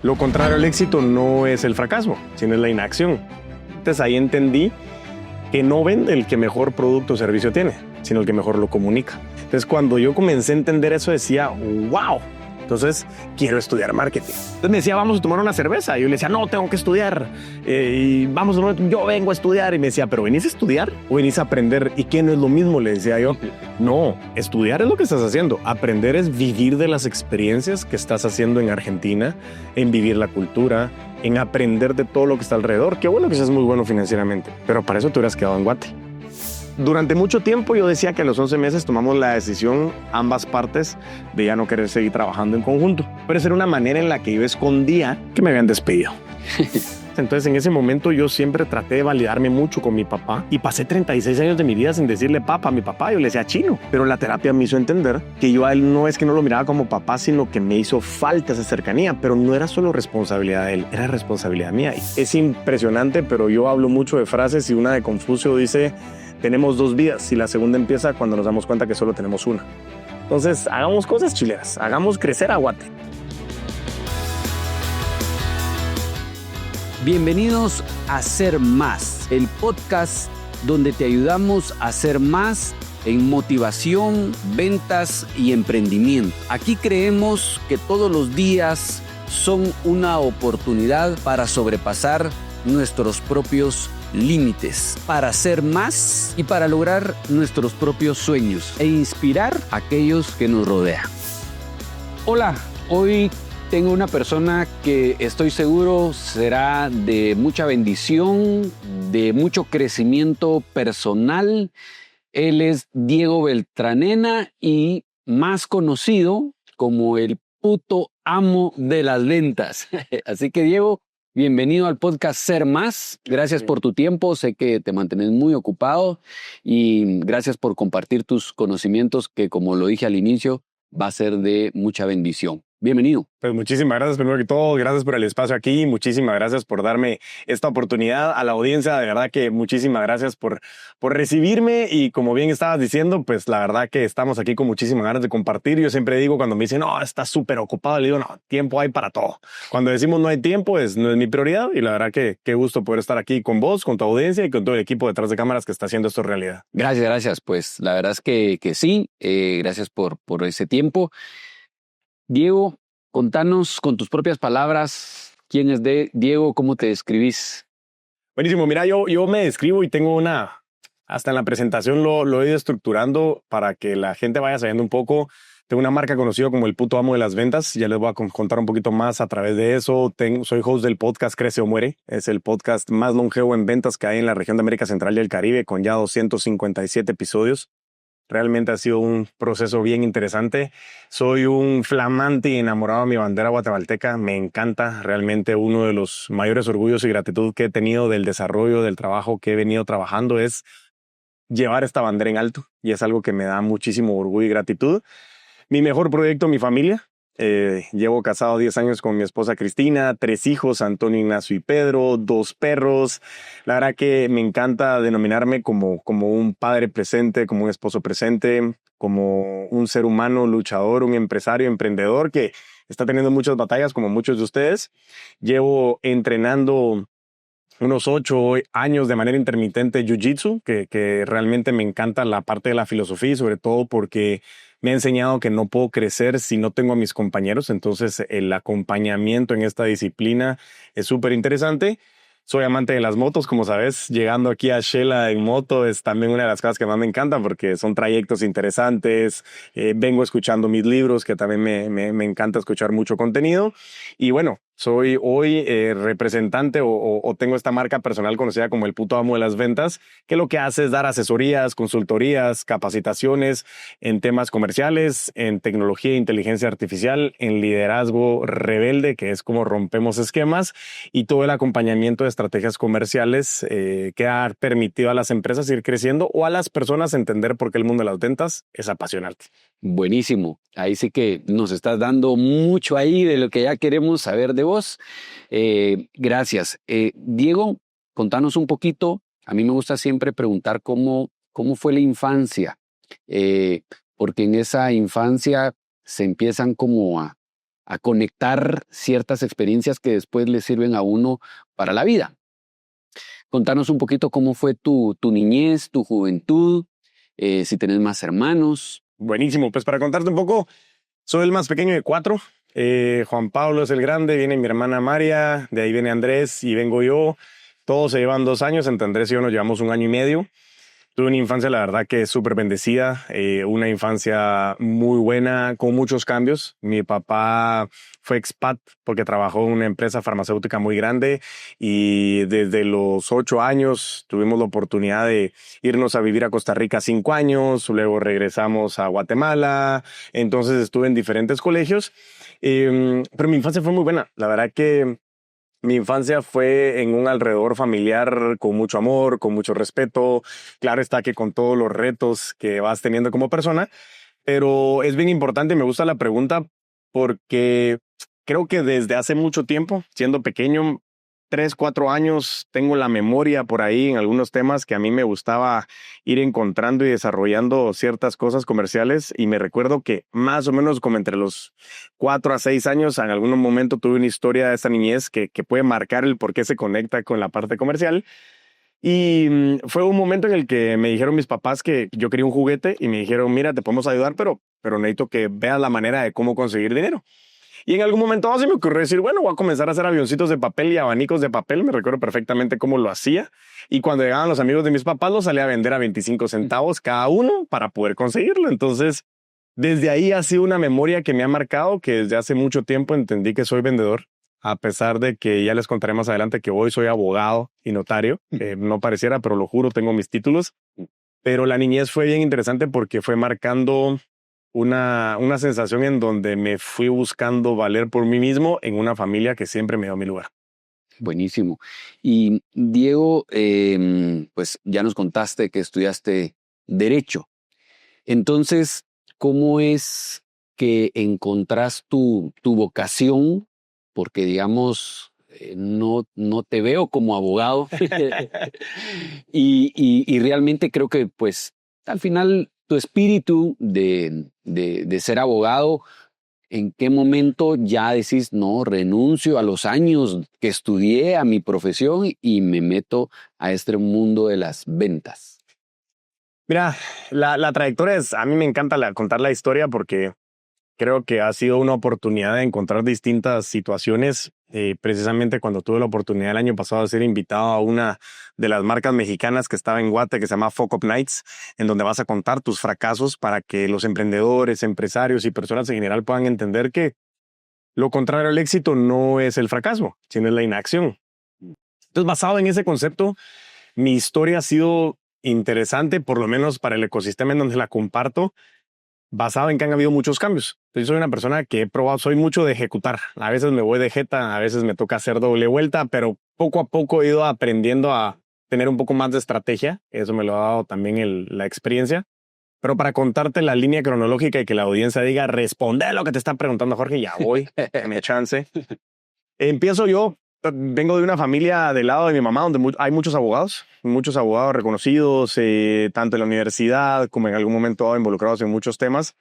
Lo contrario al éxito no es el fracaso, sino es la inacción. Entonces ahí entendí que no vende el que mejor producto o servicio tiene, sino el que mejor lo comunica. Entonces cuando yo comencé a entender eso decía, wow, entonces quiero estudiar marketing. Entonces me decía, vamos a tomar una cerveza. Y yo le decía, no, tengo que estudiar. Y vamos, yo vengo a estudiar. Y me decía, ¿pero venís a estudiar o venís a aprender? ¿Y qué no es lo mismo? Le decía yo, no, estudiar es lo que estás haciendo. Aprender es vivir de las experiencias que estás haciendo en Argentina, en vivir la cultura, en aprender de todo lo que está alrededor. Qué bueno que seas muy bueno financieramente, pero para eso te hubieras quedado en Guate. Durante mucho tiempo yo decía que a los 11 meses tomamos la decisión, ambas partes, de ya no querer seguir trabajando en conjunto. Pero esa era una manera en la que yo escondía que me habían despedido. Entonces en ese momento yo siempre traté de validarme mucho con mi papá y pasé 36 años de mi vida sin decirle papá a mi papá. Yo le decía chino, pero la terapia me hizo entender que yo a él no es que no lo miraba como papá, sino que me hizo falta esa cercanía, pero no era solo responsabilidad de él, era responsabilidad mía. Es impresionante, pero yo hablo mucho de frases y una de Confucio dice, tenemos 2 vidas y la segunda empieza cuando nos damos cuenta que solo tenemos una. Entonces hagamos cosas chileras, hagamos crecer a Guate. Bienvenidos a Ser Más, el podcast donde te ayudamos a ser más en motivación, ventas y emprendimiento. Aquí creemos que todos los días son una oportunidad para sobrepasar nuestros propios límites, para ser más y para lograr nuestros propios sueños e inspirar a aquellos que nos rodean. Hola, hoy tengo una persona que estoy seguro será de mucha bendición, de mucho crecimiento personal. Él es Diego Beltranena y más conocido como el puto amo de las ventas. Así que Diego, bienvenido al podcast Ser Más. Gracias por tu tiempo. Sé que te mantienes muy ocupado y gracias por compartir tus conocimientos que, como lo dije al inicio, va a ser de mucha bendición. Bienvenido. Pues muchísimas gracias primero que todo, gracias por el espacio aquí, muchísimas gracias por darme esta oportunidad a la audiencia, de verdad que muchísimas gracias por recibirme y como bien estabas diciendo, pues la verdad que estamos aquí con muchísimas ganas de compartir. Yo siempre digo cuando me dicen, no, estás súper ocupado, le digo, no, tiempo hay para todo. Cuando decimos no hay tiempo, no es mi prioridad y la verdad que qué gusto poder estar aquí con vos, con tu audiencia y con todo el equipo detrás de cámaras que está haciendo esto realidad. Gracias. Pues la verdad es que sí, gracias por ese tiempo. Diego, contanos con tus propias palabras, ¿quién es Diego? ¿Cómo te describís? Buenísimo, mira, yo me describo y tengo hasta en la presentación lo he ido estructurando para que la gente vaya sabiendo un poco. Tengo una marca conocida como el puto amo de las ventas, ya les voy a contar un poquito más a través de eso. Soy host del podcast Crece o Muere, es el podcast más longevo en ventas que hay en la región de América Central y el Caribe, con ya 257 episodios. Realmente ha sido un proceso bien interesante. Soy un flamante y enamorado de mi bandera guatemalteca. Me encanta. Realmente uno de los mayores orgullos y gratitud que he tenido del desarrollo, del trabajo que he venido trabajando es llevar esta bandera en alto. Y es algo que me da muchísimo orgullo y gratitud. Mi mejor proyecto, mi familia. Llevo casado 10 años con mi esposa Cristina, 3 hijos, Antonio, Ignacio y Pedro, 2 perros. La verdad que me encanta denominarme como un padre presente, como un esposo presente, como un ser humano luchador, un empresario, emprendedor que está teniendo muchas batallas como muchos de ustedes. Llevo entrenando unos 8 años de manera intermitente Jiu-Jitsu, que realmente me encanta la parte de la filosofía y sobre todo porque me ha enseñado que no puedo crecer si no tengo a mis compañeros. Entonces el acompañamiento en esta disciplina es súper interesante. Soy amante de las motos, como sabes, llegando aquí a Shela en moto es también una de las cosas que más me encantan porque son trayectos interesantes. Vengo escuchando mis libros, que también me encanta escuchar mucho contenido. Y bueno, soy hoy representante o tengo esta marca personal conocida como el puto amo de las ventas, que lo que hace es dar asesorías, consultorías, capacitaciones en temas comerciales, en tecnología e inteligencia artificial, en liderazgo rebelde, que es como rompemos esquemas, y todo el acompañamiento de estrategias comerciales que ha permitido a las empresas ir creciendo o a las personas entender por qué el mundo de las ventas es apasionante. Buenísimo. Ahí sí que nos estás dando mucho ahí de lo que ya queremos saber de vos. Gracias. Diego, contanos un poquito. A mí me gusta siempre preguntar cómo fue la infancia, porque en esa infancia se empiezan como a a conectar ciertas experiencias que después le sirven a uno para la vida. Contanos un poquito cómo fue tu niñez, tu juventud, si tenés más hermanos. Buenísimo, pues para contarte un poco, soy el más pequeño de 4. Juan Pablo es el grande, viene mi hermana María, de ahí viene Andrés y vengo yo. Todos se llevan 2 años, entre Andrés y yo nos llevamos 1 año y medio. Tuve una infancia, la verdad, que súper bendecida, una infancia muy buena, con muchos cambios. Mi papá fue expat porque trabajó en una empresa farmacéutica muy grande y desde los 8 años tuvimos la oportunidad de irnos a vivir a Costa Rica 5 años, luego regresamos a Guatemala, entonces estuve en diferentes colegios, pero mi infancia fue muy buena. La verdad que mi infancia fue en un alrededor familiar con mucho amor, con mucho respeto. Claro está que con todos los retos que vas teniendo como persona, pero es bien importante, me gusta la pregunta porque creo que desde hace mucho tiempo, siendo pequeño, 3, 4 años, tengo la memoria por ahí en algunos temas que a mí me gustaba ir encontrando y desarrollando ciertas cosas comerciales, y me recuerdo que más o menos como entre los 4 a 6 años, en algún momento tuve una historia de esta niñez que puede marcar el por qué se conecta con la parte comercial. Y fue un momento en el que me dijeron mis papás que yo quería un juguete y me dijeron, mira, te podemos ayudar, pero necesito que veas la manera de cómo conseguir dinero. Y en algún momento se me ocurrió decir, bueno, voy a comenzar a hacer avioncitos de papel y abanicos de papel. Me recuerdo perfectamente cómo lo hacía. Y cuando llegaban los amigos de mis papás, los salía a vender a 25 centavos cada uno para poder conseguirlo. Entonces, desde ahí ha sido una memoria que me ha marcado, que desde hace mucho tiempo entendí que soy vendedor. A pesar de que ya les contaré más adelante que hoy soy abogado y notario. No pareciera, pero lo juro, tengo mis títulos. Pero la niñez fue bien interesante porque fue marcando una sensación en donde me fui buscando valer por mí mismo en una familia que siempre me dio mi lugar. Buenísimo. Y Diego, pues ya nos contaste que estudiaste Derecho. Entonces, ¿cómo es que encontrás tu vocación? Porque, digamos, no te veo como abogado. y realmente creo que, pues, al final, tu espíritu de ser abogado, ¿en qué momento ya decís, no, renuncio a los años que estudié, a mi profesión y me meto a este mundo de las ventas? Mira, la trayectoria a mí me encanta contar la historia porque creo que ha sido una oportunidad de encontrar distintas situaciones. Precisamente cuando tuve la oportunidad el año pasado de ser invitado a una de las marcas mexicanas que estaba en Guate, que se llama Fuck Up Nights, en donde vas a contar tus fracasos para que los emprendedores, empresarios y personas en general puedan entender que lo contrario al éxito no es el fracaso, sino es la inacción. Entonces, basado en ese concepto, mi historia ha sido interesante, por lo menos para el ecosistema en donde la comparto, basado en que han habido muchos cambios. Entonces, soy una persona que he probado, soy mucho de ejecutar. A veces me voy de jeta, a veces me toca hacer doble vuelta, pero poco a poco he ido aprendiendo a tener un poco más de estrategia. Eso me lo ha dado también la experiencia. Pero para contarte la línea cronológica y que la audiencia diga, responde a lo que te está preguntando, Jorge, ya voy, me chance. Empiezo yo. Vengo de una familia del lado de mi mamá donde hay muchos abogados reconocidos, tanto en la universidad como en algún momento involucrados en muchos temas.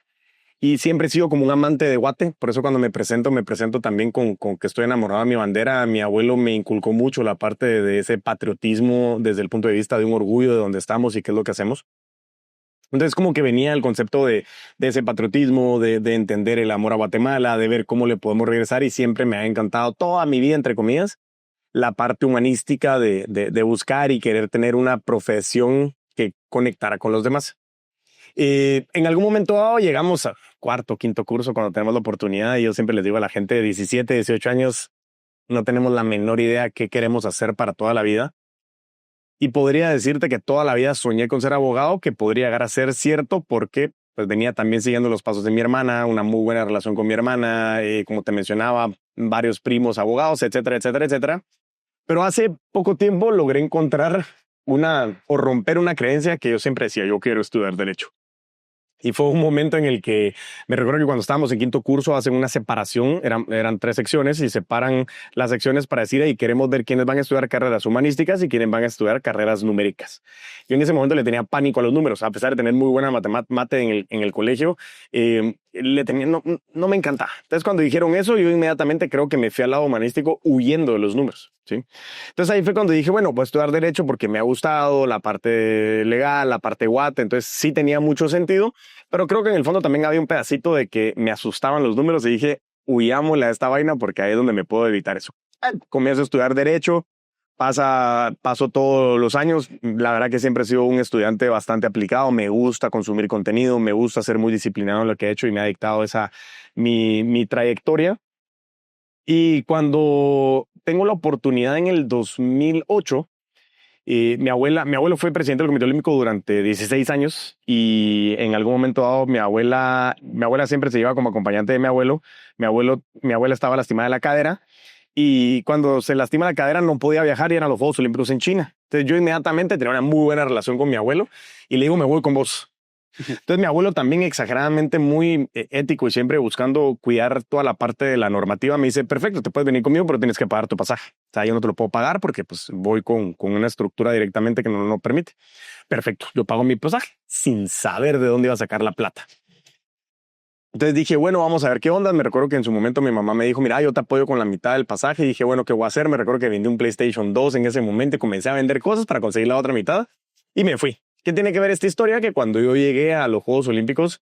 Y siempre he sido como un amante de Guate. Por eso cuando me presento también con que estoy enamorado de mi bandera. Mi abuelo me inculcó mucho la parte de ese patriotismo desde el punto de vista de un orgullo de dónde estamos y qué es lo que hacemos. Entonces como que venía el concepto de ese patriotismo, de entender el amor a Guatemala, de ver cómo le podemos regresar, y siempre me ha encantado toda mi vida, entre comillas, la parte humanística de buscar y querer tener una profesión que conectara con los demás. En algún momento dado llegamos a 4º, 5º curso cuando tenemos la oportunidad, y yo siempre les digo a la gente de 17, 18 años, no tenemos la menor idea qué queremos hacer para toda la vida. Y podría decirte que toda la vida soñé con ser abogado, que podría llegar a ser cierto porque pues venía también siguiendo los pasos de mi hermana, una muy buena relación con mi hermana, como te mencionaba, varios primos abogados, etcétera, etcétera, etcétera. Pero hace poco tiempo logré encontrar romper una creencia que yo siempre decía, yo quiero estudiar Derecho. Y fue un momento en el que me recuerdo que cuando estábamos en quinto curso hacen una separación, eran 3 secciones y separan las secciones para decir, y queremos ver quiénes van a estudiar carreras humanísticas y quiénes van a estudiar carreras numéricas. Yo en ese momento le tenía pánico a los números, a pesar de tener muy buena mate en el colegio, no me encantaba. Entonces cuando dijeron eso, yo inmediatamente creo que me fui al lado humanístico huyendo de los números, ¿sí? Entonces ahí fue cuando dije, bueno, voy a estudiar Derecho porque me ha gustado la parte legal, la parte guate, entonces sí tenía mucho sentido. Pero creo que en el fondo también había un pedacito de que me asustaban los números y dije, huyámosle a esta vaina porque ahí es donde me puedo evitar eso. Comienzo a estudiar Derecho, paso todos los años. La verdad que siempre he sido un estudiante bastante aplicado. Me gusta consumir contenido, me gusta ser muy disciplinado en lo que he hecho y me ha dictado mi trayectoria. Y cuando tengo la oportunidad en el 2008, mi abuelo fue presidente del Comité Olímpico durante 16 años y en algún momento dado mi abuela siempre se iba como acompañante de mi abuelo. Mi abuela estaba lastimada de la cadera y cuando se lastima la cadera no podía viajar y eran los Juegos Olímpicos en China. Entonces yo inmediatamente tenía una muy buena relación con mi abuelo y le digo, me voy con vos. Entonces mi abuelo también exageradamente muy ético y siempre buscando cuidar toda la parte de la normativa me dice, perfecto, te puedes venir conmigo, pero tienes que pagar tu pasaje. O sea, yo no te lo puedo pagar porque pues voy con una estructura directamente que no lo permite. Perfecto, yo pago mi pasaje sin saber de dónde iba a sacar la plata. Entonces dije, bueno, vamos a ver qué onda. Me recuerdo que en su momento mi mamá me dijo, mira, yo te apoyo con la mitad del pasaje. Y dije, bueno, ¿qué voy a hacer? Me recuerdo que vendí un PlayStation 2 en ese momento y comencé a vender cosas para conseguir la otra mitad y me fui. ¿Qué tiene que ver esta historia? Que cuando yo llegué a los Juegos Olímpicos,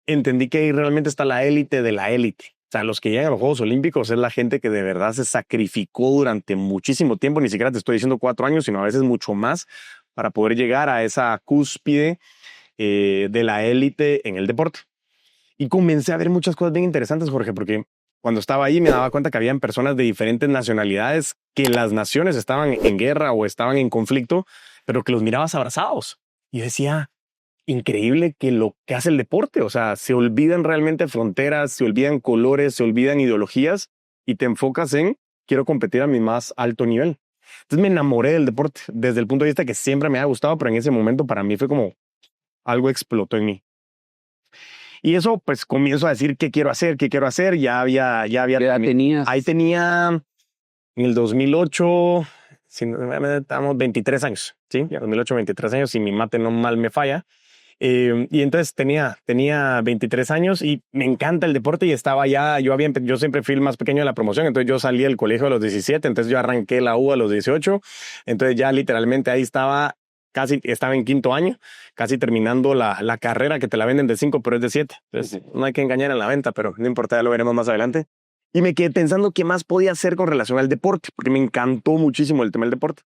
entendí que ahí realmente está la élite de la élite. O sea, los que llegan a los Juegos Olímpicos es la gente que de verdad se sacrificó durante muchísimo tiempo, ni siquiera te estoy diciendo 4 años, sino a veces mucho más, para poder llegar a esa cúspide de la élite en el deporte. Y comencé a ver muchas cosas bien interesantes, Jorge, porque cuando estaba ahí me daba cuenta que habían personas de diferentes nacionalidades, que las naciones estaban en guerra o estaban en conflicto, pero que los mirabas abrazados. Y yo decía, increíble que lo que hace el deporte, o sea, se olvidan realmente fronteras, se olvidan colores, se olvidan ideologías y te enfocas en quiero competir a mi más alto nivel. Entonces me enamoré del deporte desde el punto de vista que siempre me ha gustado, pero en ese momento para mí fue como algo explotó en mí. Y eso pues comienzo a decir qué quiero hacer, qué quiero hacer. Ya había. ¿Qué edad tenías? Ahí tenía en el 2008, estábamos 23 años, ¿sí? En 2008, 23 años, si mi mate no mal me falla. Y entonces tenía 23 años y me encanta el deporte y estaba ya, yo siempre fui el más pequeño de la promoción, entonces yo salí del colegio a los 17, entonces yo arranqué la U a los 18, entonces ya literalmente ahí estaba en quinto año, casi terminando la carrera que te la venden de 5, pero es de 7. Entonces no hay que engañar en la venta, pero no importa, ya lo veremos más adelante. Y me quedé pensando qué más podía hacer con relación al deporte, porque me encantó muchísimo el tema del deporte.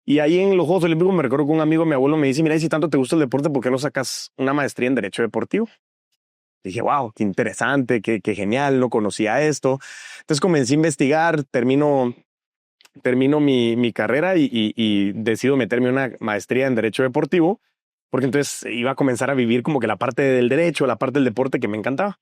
Y ahí en los Juegos Olímpicos me recuerdo que un amigo, mi abuelo, me dice, mira, si tanto te gusta el deporte, ¿por qué no sacas una maestría en Derecho Deportivo? Dije, wow, qué interesante, qué genial, no conocía esto. Entonces comencé a investigar, termino mi carrera y decido meterme una maestría en Derecho Deportivo, porque entonces iba a comenzar a vivir como que la parte del derecho, la parte del deporte que me encantaba.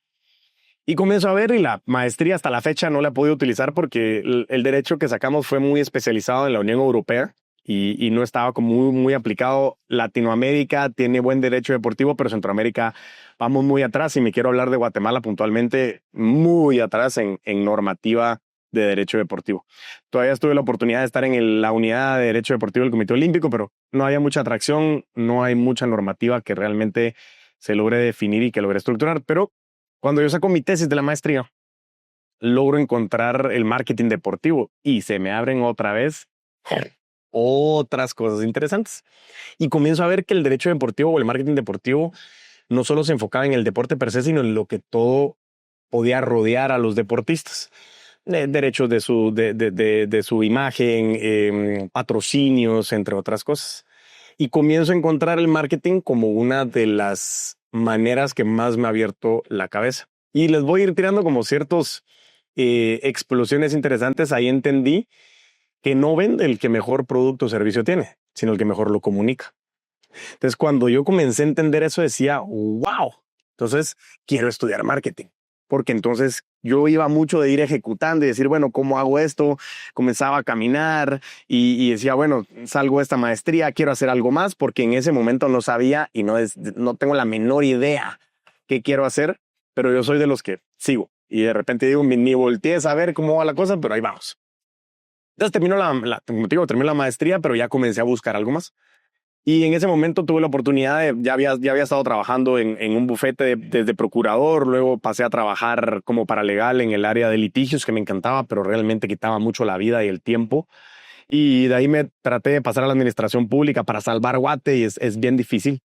Y comienzo a ver y la maestría hasta la fecha no la he podido utilizar porque el derecho que sacamos fue muy especializado en la Unión Europea y no estaba como muy aplicado. Latinoamérica tiene buen derecho deportivo, pero Centroamérica vamos muy atrás y me quiero hablar de Guatemala puntualmente, muy atrás en normativa de derecho deportivo. Todavía tuve la oportunidad de estar en la unidad de derecho deportivo del Comité Olímpico, pero no había mucha atracción, no hay mucha normativa que realmente se logre definir y que logre estructurar, pero cuando yo saco mi tesis de la maestría, logro encontrar el marketing deportivo y se me abren otra vez otras cosas interesantes. Y comienzo a ver que el derecho deportivo o el marketing deportivo no solo se enfocaba en el deporte per se, sino en lo que todo podía rodear a los deportistas. Derechos de su imagen, patrocinios, entre otras cosas. Y comienzo a encontrar el marketing como una de las maneras que más me ha abierto la cabeza. Y les voy a ir tirando como ciertos explosiones interesantes. Ahí entendí que no vende el que mejor producto o servicio tiene, sino el que mejor lo comunica. Entonces, cuando yo comencé a entender eso, decía, wow, entonces quiero estudiar marketing. porque entonces yo iba mucho de ir ejecutando y decir, bueno, ¿cómo hago esto? Comenzaba a caminar y decía, bueno, salgo de esta maestría, quiero hacer algo más, porque en ese momento no sabía y no tengo la menor idea qué quiero hacer, pero yo soy de los que sigo. Y de repente digo, ni volteé a saber cómo va la cosa, pero ahí vamos. Entonces terminó la maestría, pero ya comencé a buscar algo más. Y en ese momento tuve la oportunidad ya había estado trabajando en un bufete desde procurador, luego pasé a trabajar como paralegal en el área de litigios, que me encantaba, pero realmente quitaba mucho la vida y el tiempo. Y de ahí me traté de pasar a la administración pública para salvar Guate y es bien difícil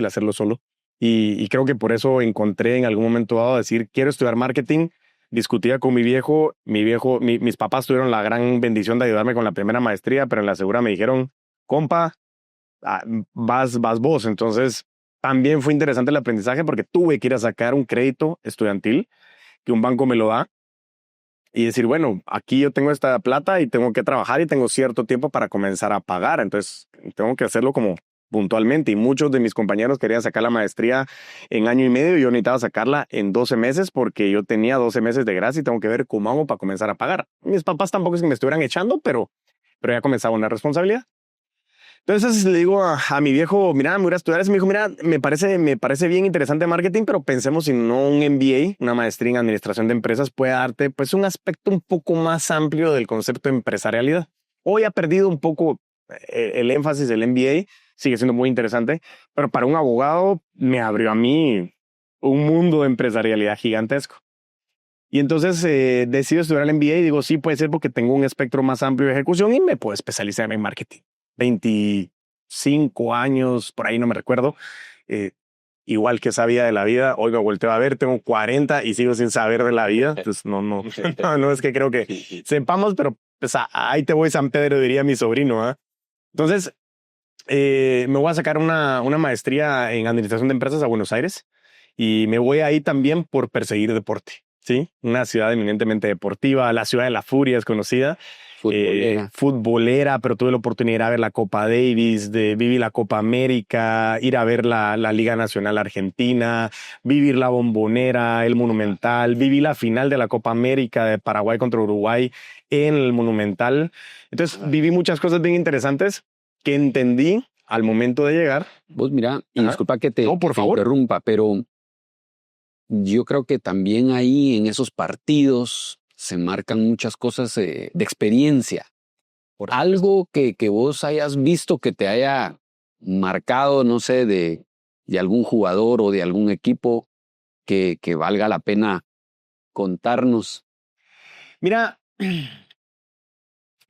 hacerlo solo. Y creo que por eso encontré en algún momento dado decir, quiero estudiar marketing. Discutía con mi viejo, mis papás tuvieron la gran bendición de ayudarme con la primera maestría, pero en la segunda me dijeron, compa, vas vos. Entonces también fue interesante el aprendizaje porque tuve que ir a sacar un crédito estudiantil que un banco me lo da y decir, bueno, aquí yo tengo esta plata y tengo que trabajar y tengo cierto tiempo para comenzar a pagar. Entonces tengo que hacerlo como puntualmente. Y muchos de mis compañeros querían sacar la maestría en año y medio y yo necesitaba sacarla en 12 meses porque yo tenía 12 meses de gracia y tengo que ver cómo hago para comenzar a pagar. Mis papás tampoco es que me estuvieran echando, pero ya comenzaba una responsabilidad. Entonces le digo a mi viejo, mira, me voy a estudiar eso. Me dijo, mira, me parece bien interesante marketing, pero pensemos si no un MBA, una maestría en administración de empresas, puede darte pues un aspecto un poco más amplio del concepto de empresarialidad. Hoy ha perdido un poco el énfasis del MBA, sigue siendo muy interesante, pero para un abogado me abrió a mí un mundo de empresarialidad gigantesco. Y entonces decido estudiar el MBA y digo, sí, puede ser porque tengo un espectro más amplio de ejecución y me puedo especializar en marketing. 25 años, por ahí no me recuerdo, igual que sabía de la vida, hoy me volteo a ver, tengo 40 y sigo sin saber de la vida, entonces no es que creo que sepamos, pero pues, ahí te voy San Pedro, diría mi sobrino. Entonces me voy a sacar una maestría en administración de empresas a Buenos Aires y me voy ahí también por perseguir deporte, ¿sí? Una ciudad eminentemente deportiva, la ciudad de la furia es conocida. Futbolera, pero tuve la oportunidad de ir a ver la Copa Davis, de vivir la Copa América, ir a ver la Liga Nacional Argentina, vivir la Bombonera, el Monumental, viví la final de la Copa América de Paraguay contra Uruguay en el Monumental. Entonces viví muchas cosas bien interesantes que entendí al momento de llegar. Vos mira, y disculpa que te por favor. interrumpa, pero yo creo que también ahí en esos partidos se marcan muchas cosas de experiencia. Por algo que vos hayas visto que te haya marcado, no sé, de algún jugador o de algún equipo que valga la pena contarnos. Mira,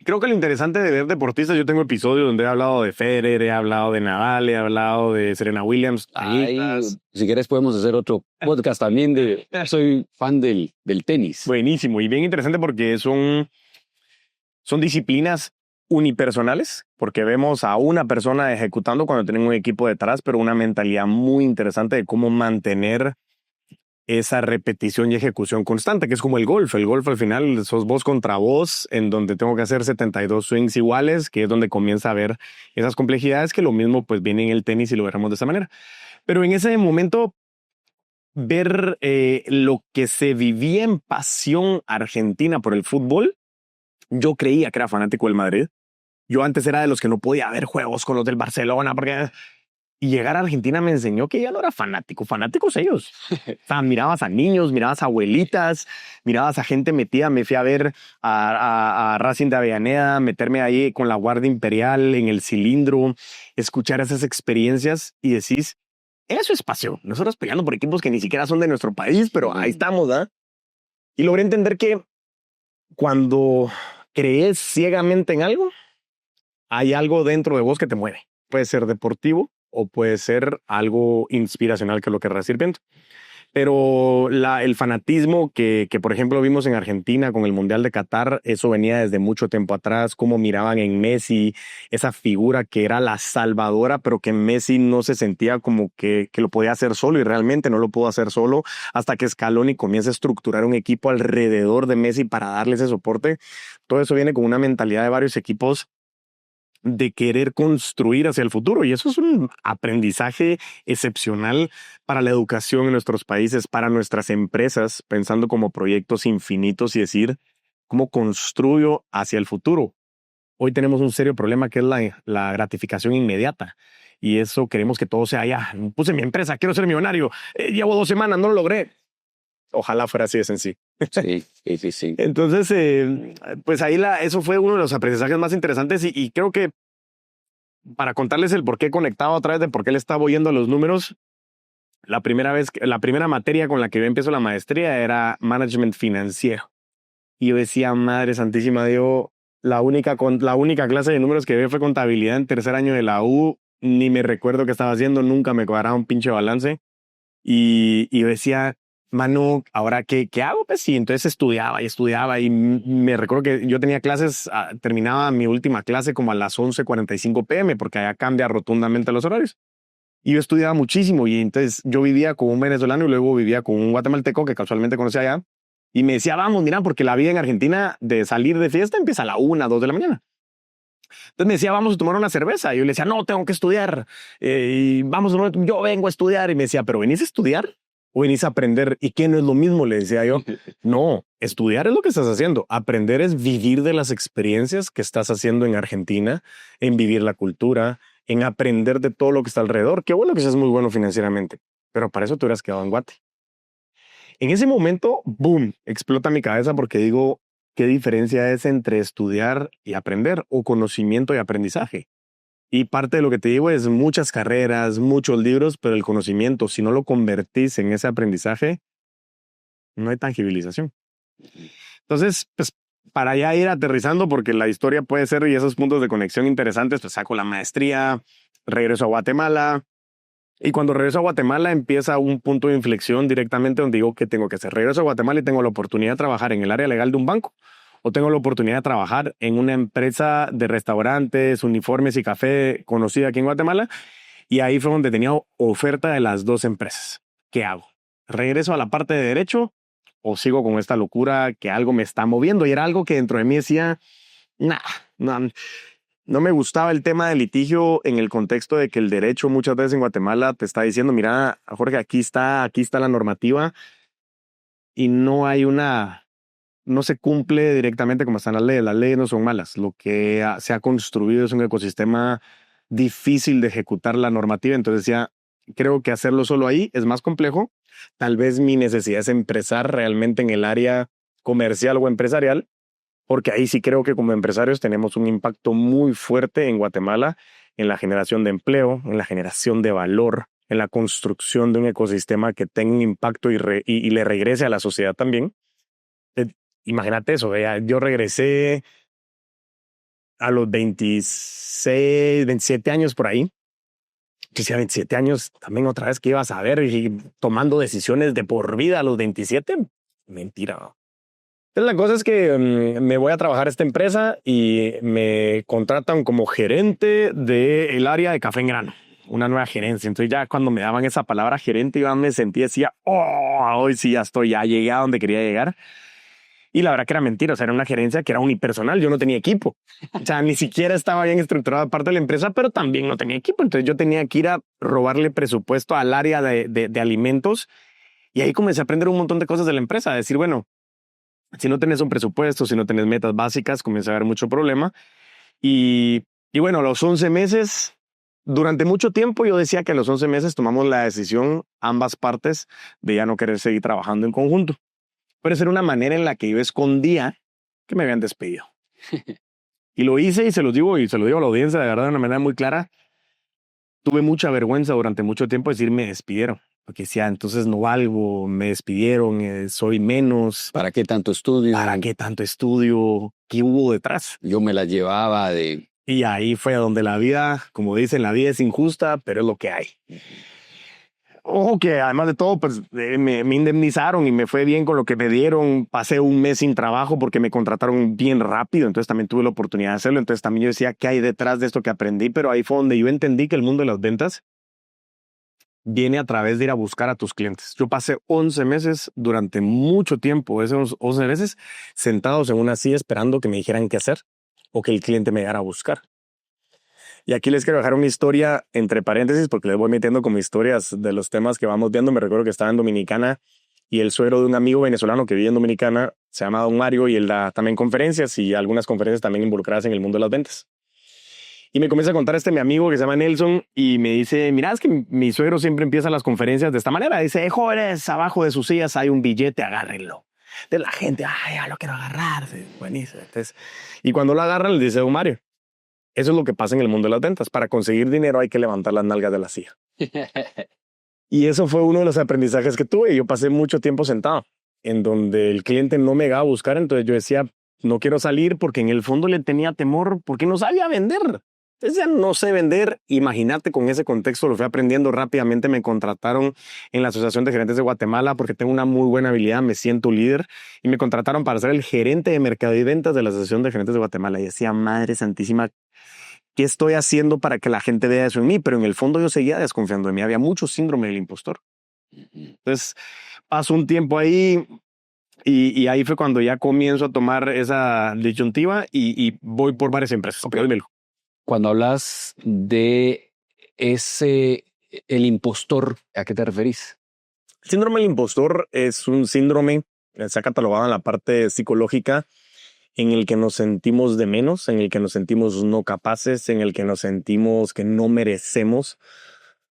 creo que lo interesante de ver deportistas, yo tengo episodios donde he hablado de Federer, he hablado de Nadal, he hablado de Serena Williams. Ahí, si quieres podemos hacer otro podcast también soy fan del tenis. Buenísimo y bien interesante porque son disciplinas unipersonales, porque vemos a una persona ejecutando cuando tienen un equipo detrás, pero una mentalidad muy interesante de cómo mantener esa repetición y ejecución constante, que es como el golf. El golf al final sos vos contra vos, en donde tengo que hacer 72 swings iguales, que es donde comienza a ver esas complejidades, que lo mismo pues viene en el tenis y lo veremos de esa manera. Pero en ese momento, ver lo que se vivía en pasión argentina por el fútbol, yo creía que era fanático del Madrid. Yo antes era de los que no podía ver juegos con los del Barcelona, porque... Y llegar a Argentina me enseñó que ya no era fanático, fanáticos ellos. O sea, mirabas a niños, mirabas a abuelitas, mirabas a gente metida. Me fui a ver a Racing de Avellaneda, meterme ahí con la Guardia Imperial en el cilindro, escuchar esas experiencias y decís, eso es pasión. Nosotros peleando por equipos que ni siquiera son de nuestro país, pero ahí estamos, ¿verdad? Y logré entender que cuando crees ciegamente en algo, hay algo dentro de vos que te mueve. Puede ser deportivo o puede ser algo inspiracional que lo querrás ir viendo. Pero el fanatismo que, por ejemplo, vimos en Argentina con el Mundial de Qatar, eso venía desde mucho tiempo atrás, cómo miraban en Messi esa figura que era la salvadora, pero que Messi no se sentía como que lo podía hacer solo y realmente no lo pudo hacer solo hasta que Scaloni comienza a estructurar un equipo alrededor de Messi para darle ese soporte. Todo eso viene con una mentalidad de varios equipos de querer construir hacia el futuro. Y eso es un aprendizaje excepcional para la educación en nuestros países, para nuestras empresas, pensando como proyectos infinitos y decir, ¿cómo construyo hacia el futuro? Hoy tenemos un serio problema que es la gratificación inmediata. Y eso queremos que todo sea ya. Puse mi empresa, quiero ser millonario. Llevo 2 semanas, no lo logré. Ojalá fuera así de sencillo. Sí. Entonces, pues ahí eso fue uno de los aprendizajes más interesantes y creo que para contarles el por qué conectado a través de por qué le estaba oyendo a los números, la primera materia con la que yo empiezo la maestría era management financiero. Y yo decía, Madre Santísima, la única clase de números que vi fue contabilidad en tercer año de la U. Ni me recuerdo qué estaba haciendo, nunca me cuadraba un pinche balance. Y yo decía, mano, ¿ahora qué hago? Pues sí, entonces estudiaba y me recuerdo que yo tenía clases, terminaba mi última clase como a las 11:45 p.m. porque allá cambia rotundamente los horarios. Y yo estudiaba muchísimo y entonces yo vivía con un venezolano y luego vivía con un guatemalteco que casualmente conocí allá. Y me decía, vamos, mira, porque la vida en Argentina de salir de fiesta empieza a la 1, 2 de la mañana. Entonces me decía, vamos a tomar una cerveza. Y yo le decía, no, tengo que estudiar. Y yo vengo a estudiar. Y me decía, ¿pero venís a estudiar o venís a aprender? ¿Y qué no es lo mismo? Le decía yo, no, estudiar es lo que estás haciendo. Aprender es vivir de las experiencias que estás haciendo en Argentina, en vivir la cultura, en aprender de todo lo que está alrededor. Qué bueno que seas muy bueno financieramente, pero para eso te hubieras quedado en Guate. En ese momento, boom, explota mi cabeza porque digo, ¿qué diferencia es entre estudiar y aprender o conocimiento y aprendizaje? Y parte de lo que te digo es muchas carreras, muchos libros, pero el conocimiento, si no lo convertís en ese aprendizaje, no hay tangibilización. Entonces, pues para ya ir aterrizando, porque la historia puede ser y esos puntos de conexión interesantes, pues saco la maestría, regreso a Guatemala. Y cuando regreso a Guatemala empieza un punto de inflexión directamente donde digo, ¿qué tengo que hacer? Regreso a Guatemala y tengo la oportunidad de trabajar en el área legal de un banco o tengo la oportunidad de trabajar en una empresa de restaurantes, uniformes y café conocida aquí en Guatemala. Y ahí fue donde tenía oferta de las 2 empresas. ¿Qué hago? ¿Regreso a la parte de derecho o sigo con esta locura que algo me está moviendo? Y era algo que dentro de mí decía, no me gustaba el tema del litigio en el contexto de que el derecho muchas veces en Guatemala te está diciendo, mira, Jorge, aquí está la normativa y no se cumple directamente como están las leyes. Las leyes no son malas. Lo que se ha construido es un ecosistema difícil de ejecutar la normativa. Entonces decía, creo que hacerlo solo ahí es más complejo. Tal vez mi necesidad es empezar realmente en el área comercial o empresarial, porque ahí sí creo que como empresarios tenemos un impacto muy fuerte en Guatemala en la generación de empleo, en la generación de valor, en la construcción de un ecosistema que tenga un impacto y le regrese a la sociedad también. Imagínate eso, yo regresé a los 26, 27 años por ahí. Yo decía 27 años, también otra vez que ibas a ver y tomando decisiones de por vida a los 27. Mentira, ¿no? Entonces la cosa es que me voy a trabajar a esta empresa y me contratan como gerente del área de café en grano, una nueva gerencia. Entonces ya cuando me daban esa palabra gerente, yo me sentía, decía, hoy sí ya llegué a donde quería llegar. Y la verdad que era mentira, o sea, era una gerencia que era unipersonal, yo no tenía equipo. O sea, ni siquiera estaba bien estructurada parte de la empresa, pero también no tenía equipo. Entonces yo tenía que ir a robarle presupuesto al área de alimentos y ahí comencé a aprender un montón de cosas de la empresa, a decir, bueno, si no tenés un presupuesto, si no tenés metas básicas, comienza a haber mucho problema. Y bueno, a los 11 meses, durante mucho tiempo yo decía que a los 11 meses tomamos la decisión, ambas partes, de ya no querer seguir trabajando en conjunto. Pero esa era una manera en la que yo escondía que me habían despedido. Y lo hice y se lo digo a la audiencia de verdad de una manera muy clara. Tuve mucha vergüenza durante mucho tiempo de decir me despidieron. Porque decía, entonces no valgo, me despidieron, soy menos. ¿Para qué tanto estudio? ¿Para qué tanto estudio? ¿Qué hubo detrás? Yo me la llevaba de... Y ahí fue donde la vida, como dicen, la vida es injusta, pero es lo que hay. Ojo que además de todo, pues me indemnizaron y me fue bien con lo que me dieron. Pasé un mes sin trabajo porque me contrataron bien rápido, entonces también tuve la oportunidad de hacerlo. Entonces también yo decía, ¿qué hay detrás de esto que aprendí? Pero ahí fue donde yo entendí que el mundo de las ventas viene a través de ir a buscar a tus clientes. Yo pasé 11 meses durante mucho tiempo, esos 11 meses, sentados en una silla esperando que me dijeran qué hacer o que el cliente me llegara a buscar. Y aquí les quiero dejar una historia entre paréntesis porque les voy metiendo como historias de los temas que vamos viendo. Me recuerdo que estaba en Dominicana y el suegro de un amigo venezolano que vive en Dominicana se llama Don Mario y él da también conferencias y algunas conferencias también involucradas en el mundo de las ventas. Y me comienza a contar mi amigo que se llama Nelson y me dice, mira, es que mi suegro siempre empieza las conferencias de esta manera. Dice, jóvenes, abajo de sus sillas hay un billete, agárrenlo. De la gente, ya lo quiero agarrar. Buenísimo. Entonces, y cuando lo agarran, le dice Don Mario, eso es lo que pasa en el mundo de las ventas. Para conseguir dinero hay que levantar las nalgas de la silla. Y eso fue uno de los aprendizajes que tuve. Yo pasé mucho tiempo sentado en donde el cliente no me llegaba a buscar. Entonces yo decía, no quiero salir porque en el fondo le tenía temor porque no sabía vender. Decía, no sé vender. Imagínate, con ese contexto lo fui aprendiendo rápidamente. Me contrataron en la Asociación de Gerentes de Guatemala porque tengo una muy buena habilidad, me siento líder. Y me contrataron para ser el gerente de mercado y ventas de la Asociación de Gerentes de Guatemala. Y decía, madre santísima, ¿qué estoy haciendo para que la gente vea eso en mí? Pero en el fondo yo seguía desconfiando de mí. Había mucho síndrome del impostor. Entonces pasó un tiempo ahí y ahí fue cuando ya comienzo a tomar esa disyuntiva y voy por varias empresas. Okay, dímelo. Cuando hablas de el impostor, ¿a qué te referís? El síndrome del impostor es un síndrome, se ha catalogado en la parte psicológica, en el que nos sentimos de menos, en el que nos sentimos no capaces, en el que nos sentimos que no merecemos,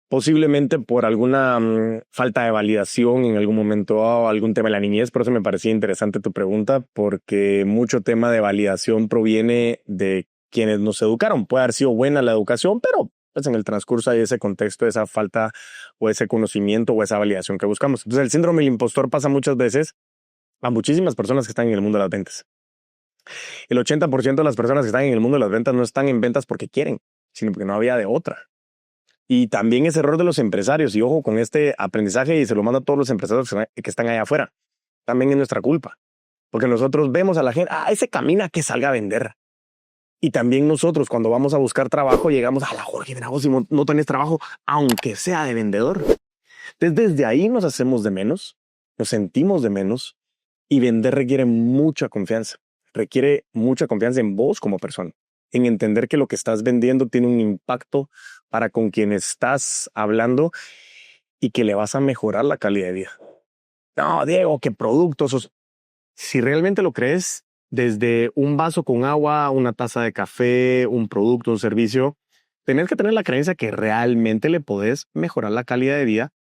posiblemente por alguna falta de validación en algún momento o algún tema de la niñez. Por eso me parecía interesante tu pregunta, porque mucho tema de validación proviene de quienes nos educaron. Puede haber sido buena la educación, pero pues en el transcurso hay ese contexto, esa falta o ese conocimiento o esa validación que buscamos. Entonces el síndrome del impostor pasa muchas veces a muchísimas personas que están en el mundo de las ventas. El 80% de las personas que están en el mundo de las ventas no están en ventas porque quieren, sino porque no había de otra. Y también es error de los empresarios. Y ojo con este aprendizaje y se lo mando a todos los empresarios que están allá afuera. También es nuestra culpa. Porque nosotros vemos a la gente, ese camina que salga a vender. Y también nosotros cuando vamos a buscar trabajo llegamos a la Jorge, mira vos si no tenés trabajo, aunque sea de vendedor. Entonces desde ahí nos hacemos de menos, nos sentimos de menos y vender requiere mucha confianza. Requiere mucha confianza en vos como persona, en entender que lo que estás vendiendo tiene un impacto para con quien estás hablando y que le vas a mejorar la calidad de vida. No, Diego, ¿qué productos? Si realmente lo crees, desde un vaso con agua, una taza de café, un producto, un servicio, tenés que tener la creencia que realmente le podés mejorar la calidad de vida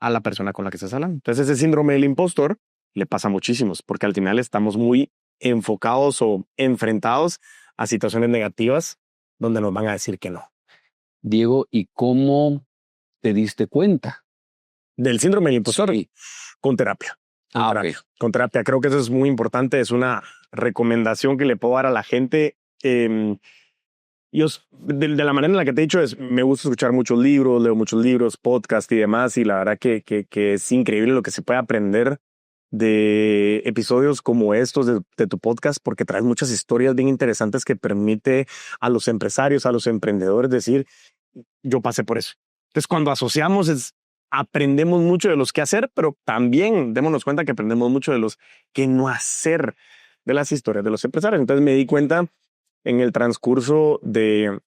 a la persona con la que estás hablando. Entonces ese síndrome del impostor le pasa a muchísimos, porque al final estamos muy enfocados o enfrentados a situaciones negativas donde nos van a decir que no. Diego, ¿y cómo te diste cuenta del síndrome del impostor? Sí. Con terapia. Okay. Con terapia. Creo que eso es muy importante. Es una recomendación que le puedo dar a la gente. Yo, de la manera en la que te he dicho, me gusta escuchar muchos libros, leo muchos libros, podcasts y demás. Y la verdad que es increíble lo que se puede aprender de episodios como estos de tu podcast, porque traes muchas historias bien interesantes que permite a los empresarios, a los emprendedores decir, yo pasé por eso. Entonces, cuando asociamos, aprendemos mucho de los que hacer, pero también démonos cuenta que aprendemos mucho de los que no hacer de las historias de los empresarios. Entonces, me di cuenta en el transcurso de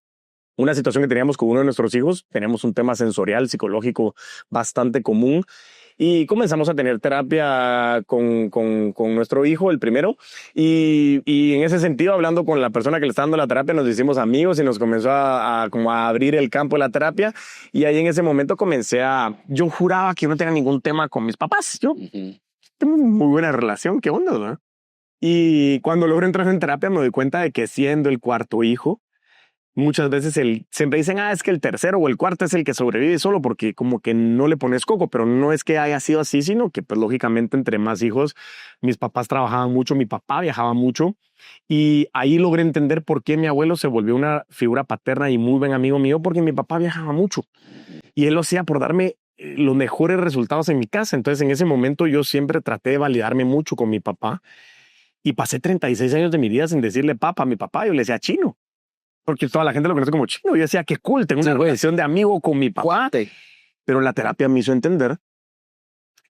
una situación que teníamos con uno de nuestros hijos. Teníamos un tema sensorial, psicológico bastante común. Y comenzamos a tener terapia con nuestro hijo, el primero. Y en ese sentido, hablando con la persona que le está dando la terapia, nos hicimos amigos y nos comenzó como a abrir el campo de la terapia. Y ahí en ese momento yo juraba que yo no tenía ningún tema con mis papás. Yo tengo muy buena relación, ¿qué onda, no? Y cuando logro entrar en terapia me doy cuenta de que siendo el cuarto hijo, muchas veces siempre dicen, es que el tercero o el cuarto es el que sobrevive solo porque como que no le pones coco, pero no es que haya sido así, sino que pues lógicamente entre más hijos, mis papás trabajaban mucho, mi papá viajaba mucho y ahí logré entender por qué mi abuelo se volvió una figura paterna y muy buen amigo mío, porque mi papá viajaba mucho y él lo hacía por darme los mejores resultados en mi casa. Entonces en ese momento yo siempre traté de validarme mucho con mi papá y pasé 36 años de mi vida sin decirle papá a mi papá, yo le decía Chino. Porque toda la gente lo conoce como Chino. Yo decía, qué cool, tengo una relación de amigo con mi papá. Pero la terapia me hizo entender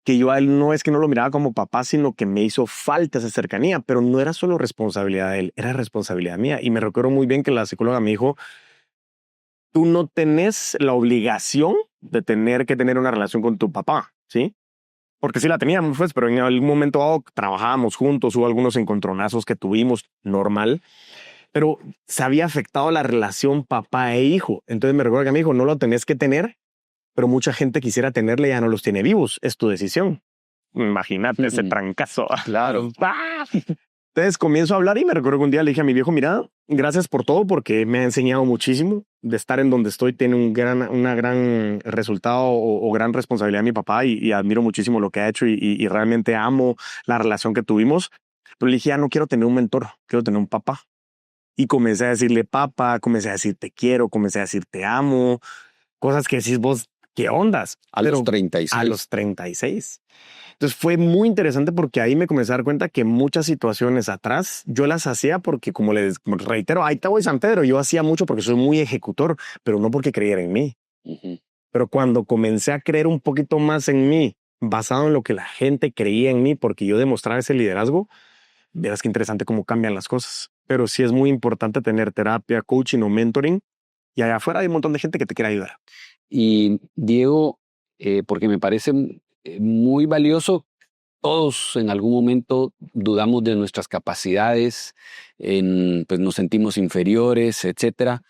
que yo a él no es que no lo miraba como papá, sino que me hizo falta esa cercanía. Pero no era solo responsabilidad de él, era responsabilidad mía. Y me recuerdo muy bien que la psicóloga me dijo, tú no tenés la obligación de tener que tener una relación con tu papá, ¿sí? Porque sí la teníamos, pues, pero en algún momento dado trabajábamos juntos, hubo algunos encontronazos que tuvimos, normal, pero se había afectado la relación papá e hijo. Entonces me recuerdo que me dijo, no lo tenés que tener, pero mucha gente quisiera tenerle y ya no los tiene vivos. Es tu decisión. Imagínate ese trancazo. Claro. Entonces comienzo a hablar y me recuerdo que un día le dije a mi viejo, mira, gracias por todo porque me ha enseñado muchísimo. De estar en donde estoy tiene una gran resultado o gran responsabilidad mi papá y admiro muchísimo lo que ha hecho y realmente amo la relación que tuvimos. Pero le dije, ya no quiero tener un mentor, quiero tener un papá. Y comencé a decirle papá, comencé a decir te quiero, comencé a decir te amo, cosas que decís vos, ¿qué ondas? A los 36. A los 36. Entonces fue muy interesante porque ahí me comencé a dar cuenta que muchas situaciones atrás yo las hacía porque, como les reitero, ahí te voy San Pedro, yo hacía mucho porque soy muy ejecutor, pero no porque creyera en mí. Pero cuando comencé a creer un poquito más en mí, basado en lo que la gente creía en mí, porque yo demostraba ese liderazgo, verás qué interesante cómo cambian las cosas. Pero sí es muy importante tener terapia, coaching o mentoring. Y allá afuera hay un montón de gente que te quiere ayudar. Y Diego, porque me parece muy valioso, todos en algún momento dudamos de nuestras capacidades, pues nos sentimos inferiores, etcétera.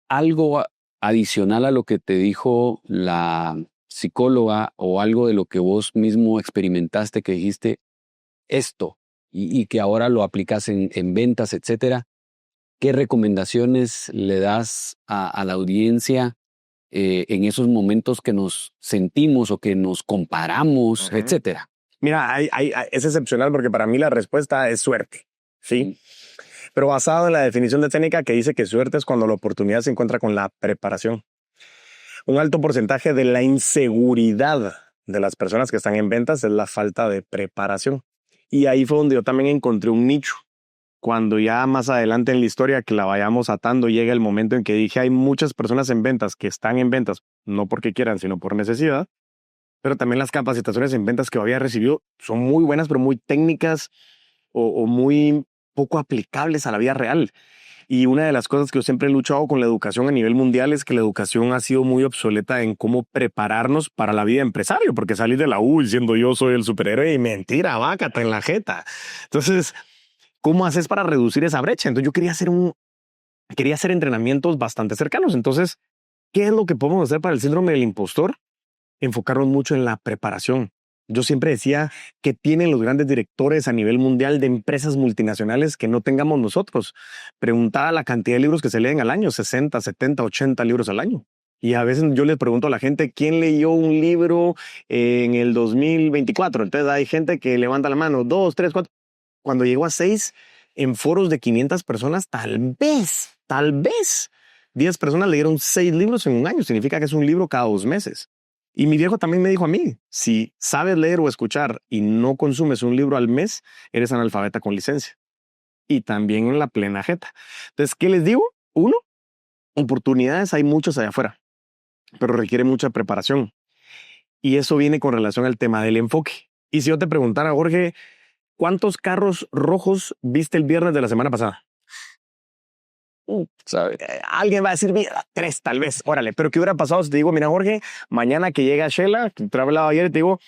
Algo adicional a lo que te dijo la psicóloga o algo de lo que vos mismo experimentaste que dijiste esto y que ahora lo aplicas en ventas, etcétera. ¿Qué recomendaciones le das a la audiencia en esos momentos que nos sentimos o que nos comparamos, etcétera? Mira, es excepcional porque para mí la respuesta es suerte, ¿sí? Pero basado en la definición de técnica que dice que suerte es cuando la oportunidad se encuentra con la preparación. Un alto porcentaje de la inseguridad de las personas que están en ventas es la falta de preparación. Y ahí fue donde yo también encontré un nicho. Cuando ya más adelante en la historia que la vayamos atando, llega el momento en que dije, hay muchas personas en ventas que están en ventas, no porque quieran, sino por necesidad, pero también las capacitaciones en ventas que había recibido son muy buenas, pero muy técnicas o muy poco aplicables a la vida real. Y una de las cosas que yo siempre he luchado con la educación a nivel mundial es que la educación ha sido muy obsoleta en cómo prepararnos para la vida de empresario, porque salir de la U diciendo yo soy el superhéroe y mentira, vácata en la jeta. Entonces, ¿cómo haces para reducir esa brecha? Entonces yo quería hacer entrenamientos bastante cercanos. Entonces, ¿qué es lo que podemos hacer para el síndrome del impostor? Enfocarnos mucho en la preparación. Yo siempre decía que tienen los grandes directores a nivel mundial de empresas multinacionales que no tengamos nosotros. Preguntaba la cantidad de libros que se leen al año, 60, 70, 80 libros al año. Y a veces yo les pregunto a la gente, ¿quién leyó un libro en el 2024? Entonces hay gente que levanta la mano, 2, 3, 4. Cuando llegó a 6, en foros de 500 personas, tal vez 10 personas leyeron 6 libros en un año. Significa que es un libro cada 2 meses. Y mi viejo también me dijo a mí, si sabes leer o escuchar y no consumes un libro al mes, eres analfabeta con licencia. Y también en la plena jeta. Entonces, ¿qué les digo? 1, oportunidades hay muchas allá afuera, pero requiere mucha preparación. Y eso viene con relación al tema del enfoque. Y si yo te preguntara, Jorge, ¿cuántos carros rojos viste el viernes de la semana pasada? ¿Sabe? Alguien va a decir, mira, 3 tal vez, órale, pero ¿qué hubiera pasado si te digo, mira Jorge, mañana que llega Shela, que te he hablado ayer, te digo,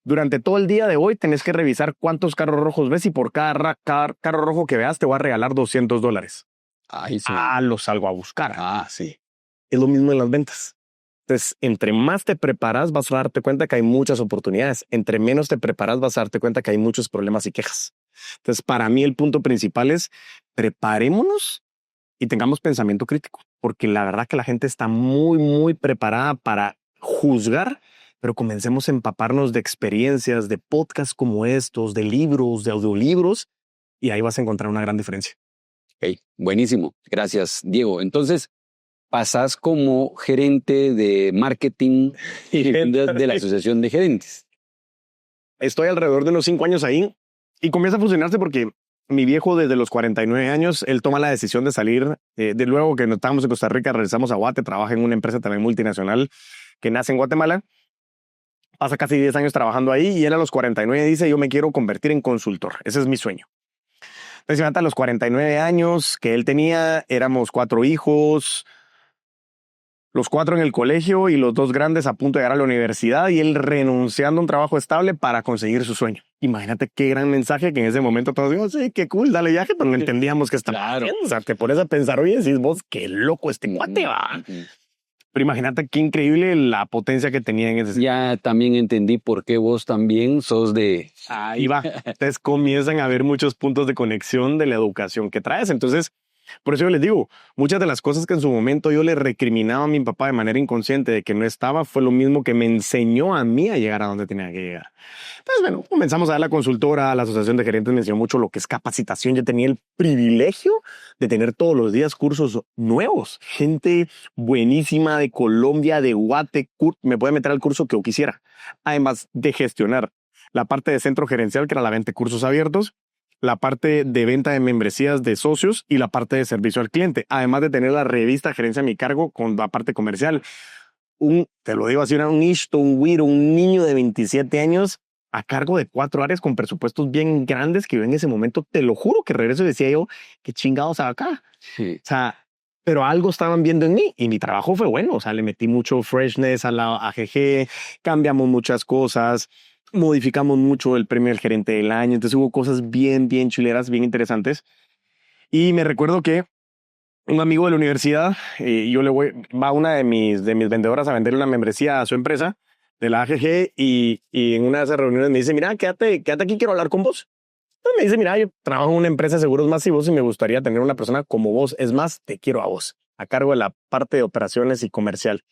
durante todo el día de hoy tenés que revisar cuántos carros rojos ves y por cada carro rojo que veas te voy a regalar $200. Ahí sí. Lo salgo a buscar. Sí. Es lo mismo en las ventas. Entonces, entre más te preparas, vas a darte cuenta que hay muchas oportunidades. Entre menos te preparas, vas a darte cuenta que hay muchos problemas y quejas. Entonces, para mí el punto principal es preparémonos y tengamos pensamiento crítico, porque la verdad que la gente está muy, muy preparada para juzgar, pero comencemos a empaparnos de experiencias, de podcasts como estos, de libros, de audiolibros, y ahí vas a encontrar una gran diferencia. Okay, buenísimo. Gracias, Diego. Entonces, pasas como gerente de marketing de la Asociación de Gerentes. Estoy alrededor de unos 5 años ahí y comienza a funcionarse porque mi viejo desde los 49 años, él toma la decisión de salir. De luego que no estábamos en Costa Rica, regresamos a Guate, trabaja en una empresa también multinacional que nace en Guatemala. Pasa casi 10 años trabajando ahí y él a los 49 dice, yo me quiero convertir en consultor. Ese es mi sueño. Entonces, a los 49 años que él tenía, éramos 4 hijos, los 4 en el colegio y los 2 grandes a punto de llegar a la universidad y él renunciando a un trabajo estable para conseguir su sueño. Imagínate qué gran mensaje que en ese momento todos digo, sí, qué cool, dale viaje, pero no entendíamos que estaba haciendo. O sea, te pones a pensar, oye, decís vos, qué loco este cuate va. Pero imagínate qué increíble la potencia que tenía en ese. Ya también entendí por qué vos también sos de... Ahí va. Entonces comienzan a haber muchos puntos de conexión de la educación que traes. Entonces, por eso yo les digo, muchas de las cosas que en su momento yo le recriminaba a mi papá de manera inconsciente de que no estaba, fue lo mismo que me enseñó a mí a llegar a donde tenía que llegar. Entonces, bueno, comenzamos a dar la consultora, la asociación de gerentes me enseñó mucho lo que es capacitación. Yo tenía el privilegio de tener todos los días cursos nuevos. Gente buenísima de Colombia, de Guate, me puede meter al curso que yo quisiera. Además de gestionar la parte de centro gerencial, que era la venta de cursos abiertos, la parte de venta de membresías de socios y la parte de servicio al cliente. Además de tener la revista Gerencia a mi cargo con la parte comercial. Te lo digo así, un Ishto, un Wiro, un niño de 27 años a cargo de 4 áreas con presupuestos bien grandes que yo en ese momento, te lo juro que regreso y decía yo, qué chingados hago acá. Sí. O sea, pero algo estaban viendo en mí y mi trabajo fue bueno. O sea, le metí mucho freshness a la AGG, cambiamos muchas cosas, modificamos mucho el premio del gerente del año. Entonces hubo cosas bien chuleras, bien interesantes. Y me recuerdo que un amigo de la universidad, va una de mis vendedoras a venderle una membresía a su empresa de la AGG y en una de esas reuniones me dice, mira, quédate aquí, quiero hablar con vos. Entonces me dice, mira, yo trabajo en una empresa de seguros masivos y me gustaría tener una persona como vos. Es más, te quiero a vos, a cargo de la parte de operaciones y comercial.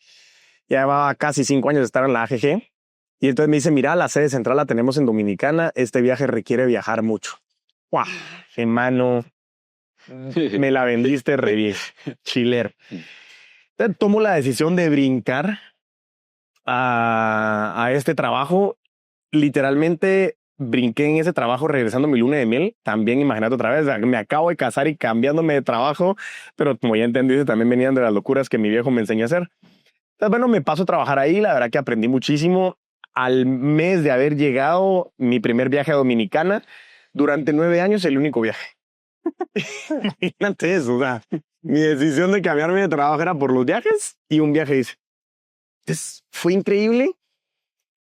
Ya llevaba casi 5 años de estar en la AGG. Y entonces me dice, mira, la sede central la tenemos en Dominicana. Este viaje requiere viajar mucho. ¡Guau! Hermano, me la vendiste re bien. Chilero. Entonces tomo la decisión de brincar a este trabajo. Literalmente brinqué en ese trabajo regresando a mi luna de miel. También imagínate otra vez, me acabo de casar y cambiándome de trabajo. Pero como ya entendiste, también venían de las locuras que mi viejo me enseñó a hacer. Entonces, bueno, me paso a trabajar ahí. La verdad que aprendí muchísimo. Al mes de haber llegado, mi primer viaje a Dominicana, durante 9 años, el único viaje. Imagínate eso, o sea, mi decisión de cambiarme de trabajo era por los viajes y un viaje hice. Entonces, fue increíble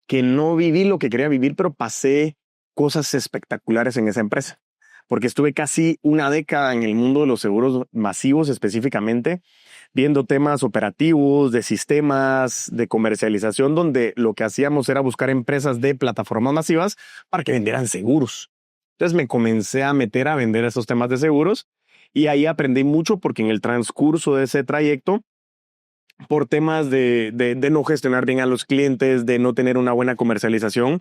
que no viví lo que quería vivir, pero pasé cosas espectaculares en esa empresa, porque estuve casi una década en el mundo de los seguros masivos específicamente, viendo temas operativos, de sistemas, de comercialización, donde lo que hacíamos era buscar empresas de plataformas masivas para que vendieran seguros. Entonces me comencé a meter a vender esos temas de seguros y ahí aprendí mucho porque en el transcurso de ese trayecto, por temas de no gestionar bien a los clientes, de no tener una buena comercialización,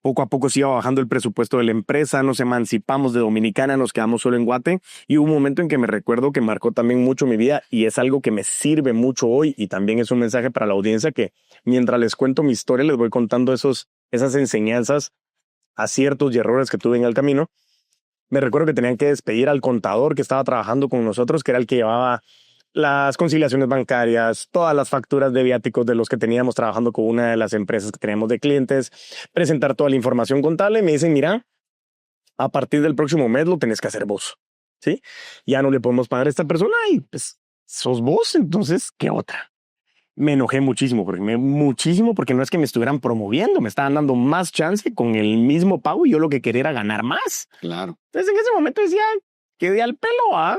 poco a poco se iba bajando el presupuesto de la empresa, nos emancipamos de Dominicana, nos quedamos solo en Guate y hubo un momento en que me recuerdo que marcó también mucho mi vida y es algo que me sirve mucho hoy y también es un mensaje para la audiencia que mientras les cuento mi historia les voy contando esas enseñanzas, aciertos y errores que tuve en el camino. Me recuerdo que tenían que despedir al contador que estaba trabajando con nosotros, que era el que llevaba las conciliaciones bancarias, todas las facturas de viáticos de los que teníamos trabajando con una de las empresas que teníamos de clientes, presentar toda la información contable. Me dicen, mira, a partir del próximo mes lo tenés que hacer vos, ¿sí? Ya no le podemos pagar a esta persona y pues sos vos, entonces, ¿qué otra? Me enojé muchísimo porque no es que me estuvieran promoviendo, me estaban dando más chance con el mismo pago y yo lo que quería era ganar más. Claro. Entonces en ese momento decía, quedé al pelo, ¿ah?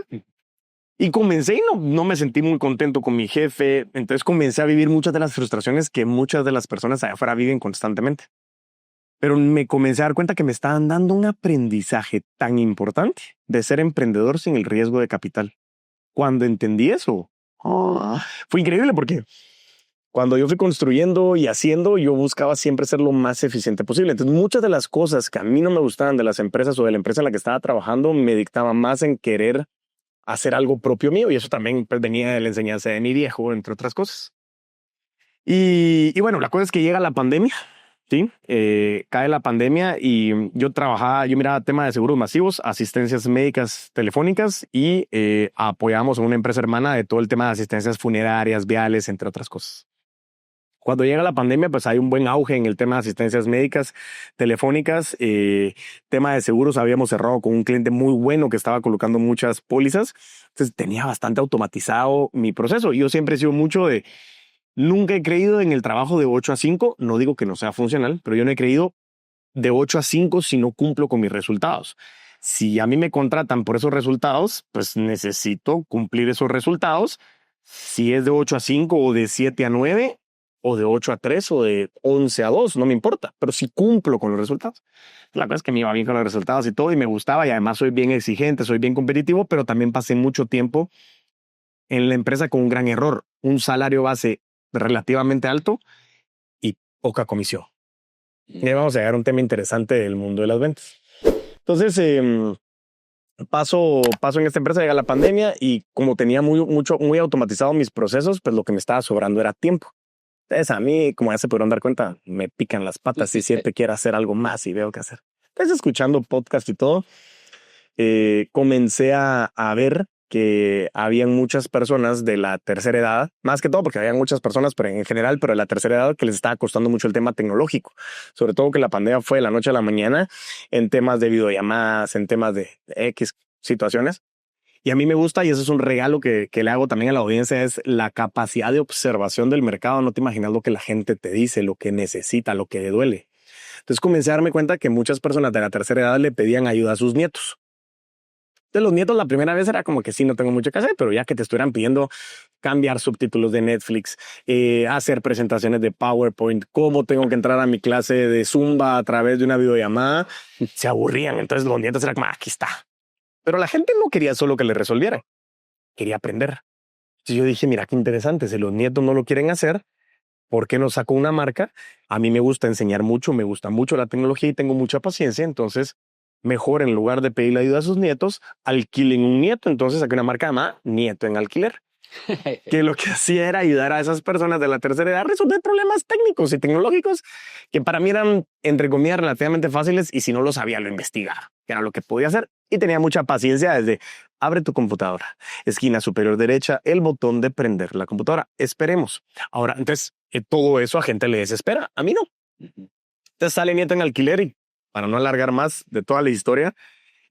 Y comencé y no me sentí muy contento con mi jefe. Entonces comencé a vivir muchas de las frustraciones que muchas de las personas allá afuera viven constantemente. Pero me comencé a dar cuenta que me estaban dando un aprendizaje tan importante de ser emprendedor sin el riesgo de capital. Cuando entendí eso, fue increíble porque cuando yo fui construyendo y haciendo, yo buscaba siempre ser lo más eficiente posible. Entonces muchas de las cosas que a mí no me gustaban de las empresas o de la empresa en la que estaba trabajando me dictaban más en querer hacer algo propio mío y eso también pues, venía de la enseñanza de mi viejo, entre otras cosas. Y bueno, la cosa es que llega la pandemia, ¿sí? Cae la pandemia y yo miraba tema de seguros masivos, asistencias médicas telefónicas y apoyábamos a una empresa hermana de todo el tema de asistencias funerarias, viales, entre otras cosas. Cuando llega la pandemia, pues hay un buen auge en el tema de asistencias médicas, telefónicas, tema de seguros. Habíamos cerrado con un cliente muy bueno que estaba colocando muchas pólizas. Entonces tenía bastante automatizado mi proceso. Yo siempre he sido mucho de, nunca he creído en el trabajo de 8 a 5. No digo que no sea funcional, pero yo no he creído de 8 a 5 si no cumplo con mis resultados. Si a mí me contratan por esos resultados, pues necesito cumplir esos resultados. Si es de 8 a 5 o de 7 a 9 o de 8 a 3 o de 11 a 2, no me importa, pero si cumplo con los resultados. La cosa es que me iba bien con los resultados y todo y me gustaba, y además soy bien exigente, soy bien competitivo, pero también pasé mucho tiempo en la empresa con un gran error, un salario base relativamente alto y poca comisión. Y ahí vamos a llegar a un tema interesante del mundo de las ventas. Entonces, paso en esta empresa, llega la pandemia y como tenía muy automatizado mis procesos, pues lo que me estaba sobrando era tiempo. Entonces a mí, como ya se pudieron dar cuenta, me pican las patas y siempre quiero hacer algo más y veo qué hacer. Entonces, escuchando podcast y todo, comencé a ver que habían muchas personas de la tercera edad, más que todo porque habían muchas personas, pero en general, pero de la tercera edad, que les estaba costando mucho el tema tecnológico. Sobre todo que la pandemia fue de la noche a la mañana en temas de videollamadas, en temas de X situaciones. Y a mí me gusta, y eso es un regalo que le hago también a la audiencia, es la capacidad de observación del mercado. No te imaginas lo que la gente te dice, lo que necesita, lo que le duele. Entonces comencé a darme cuenta que muchas personas de la tercera edad le pedían ayuda a sus nietos. Entonces los nietos la primera vez era como que sí, no tengo mucho que hacer, pero ya que te estuvieran pidiendo cambiar subtítulos de Netflix, hacer presentaciones de PowerPoint, cómo tengo que entrar a mi clase de Zumba a través de una videollamada, se aburrían. Entonces los nietos eran como, aquí está. Pero la gente no quería solo que le resolvieran, quería aprender. Entonces yo dije, mira qué interesante, si los nietos no lo quieren hacer, ¿por qué no saco una marca? A mí me gusta enseñar mucho, me gusta mucho la tecnología y tengo mucha paciencia, entonces mejor en lugar de pedirle ayuda a sus nietos, alquilen un nieto. Entonces saqué una marca llamada Nieto en Alquiler, que lo que hacía era ayudar a esas personas de la tercera edad a resolver problemas técnicos y tecnológicos que para mí eran, entre comillas, relativamente fáciles, y si no lo sabía, lo investigaba, que era lo que podía hacer, y tenía mucha paciencia desde abre tu computadora, esquina superior derecha, el botón de prender la computadora, esperemos. Ahora, entonces, todo eso a gente le desespera, a mí no. Entonces sale Nieto en Alquiler y, para no alargar más de toda la historia,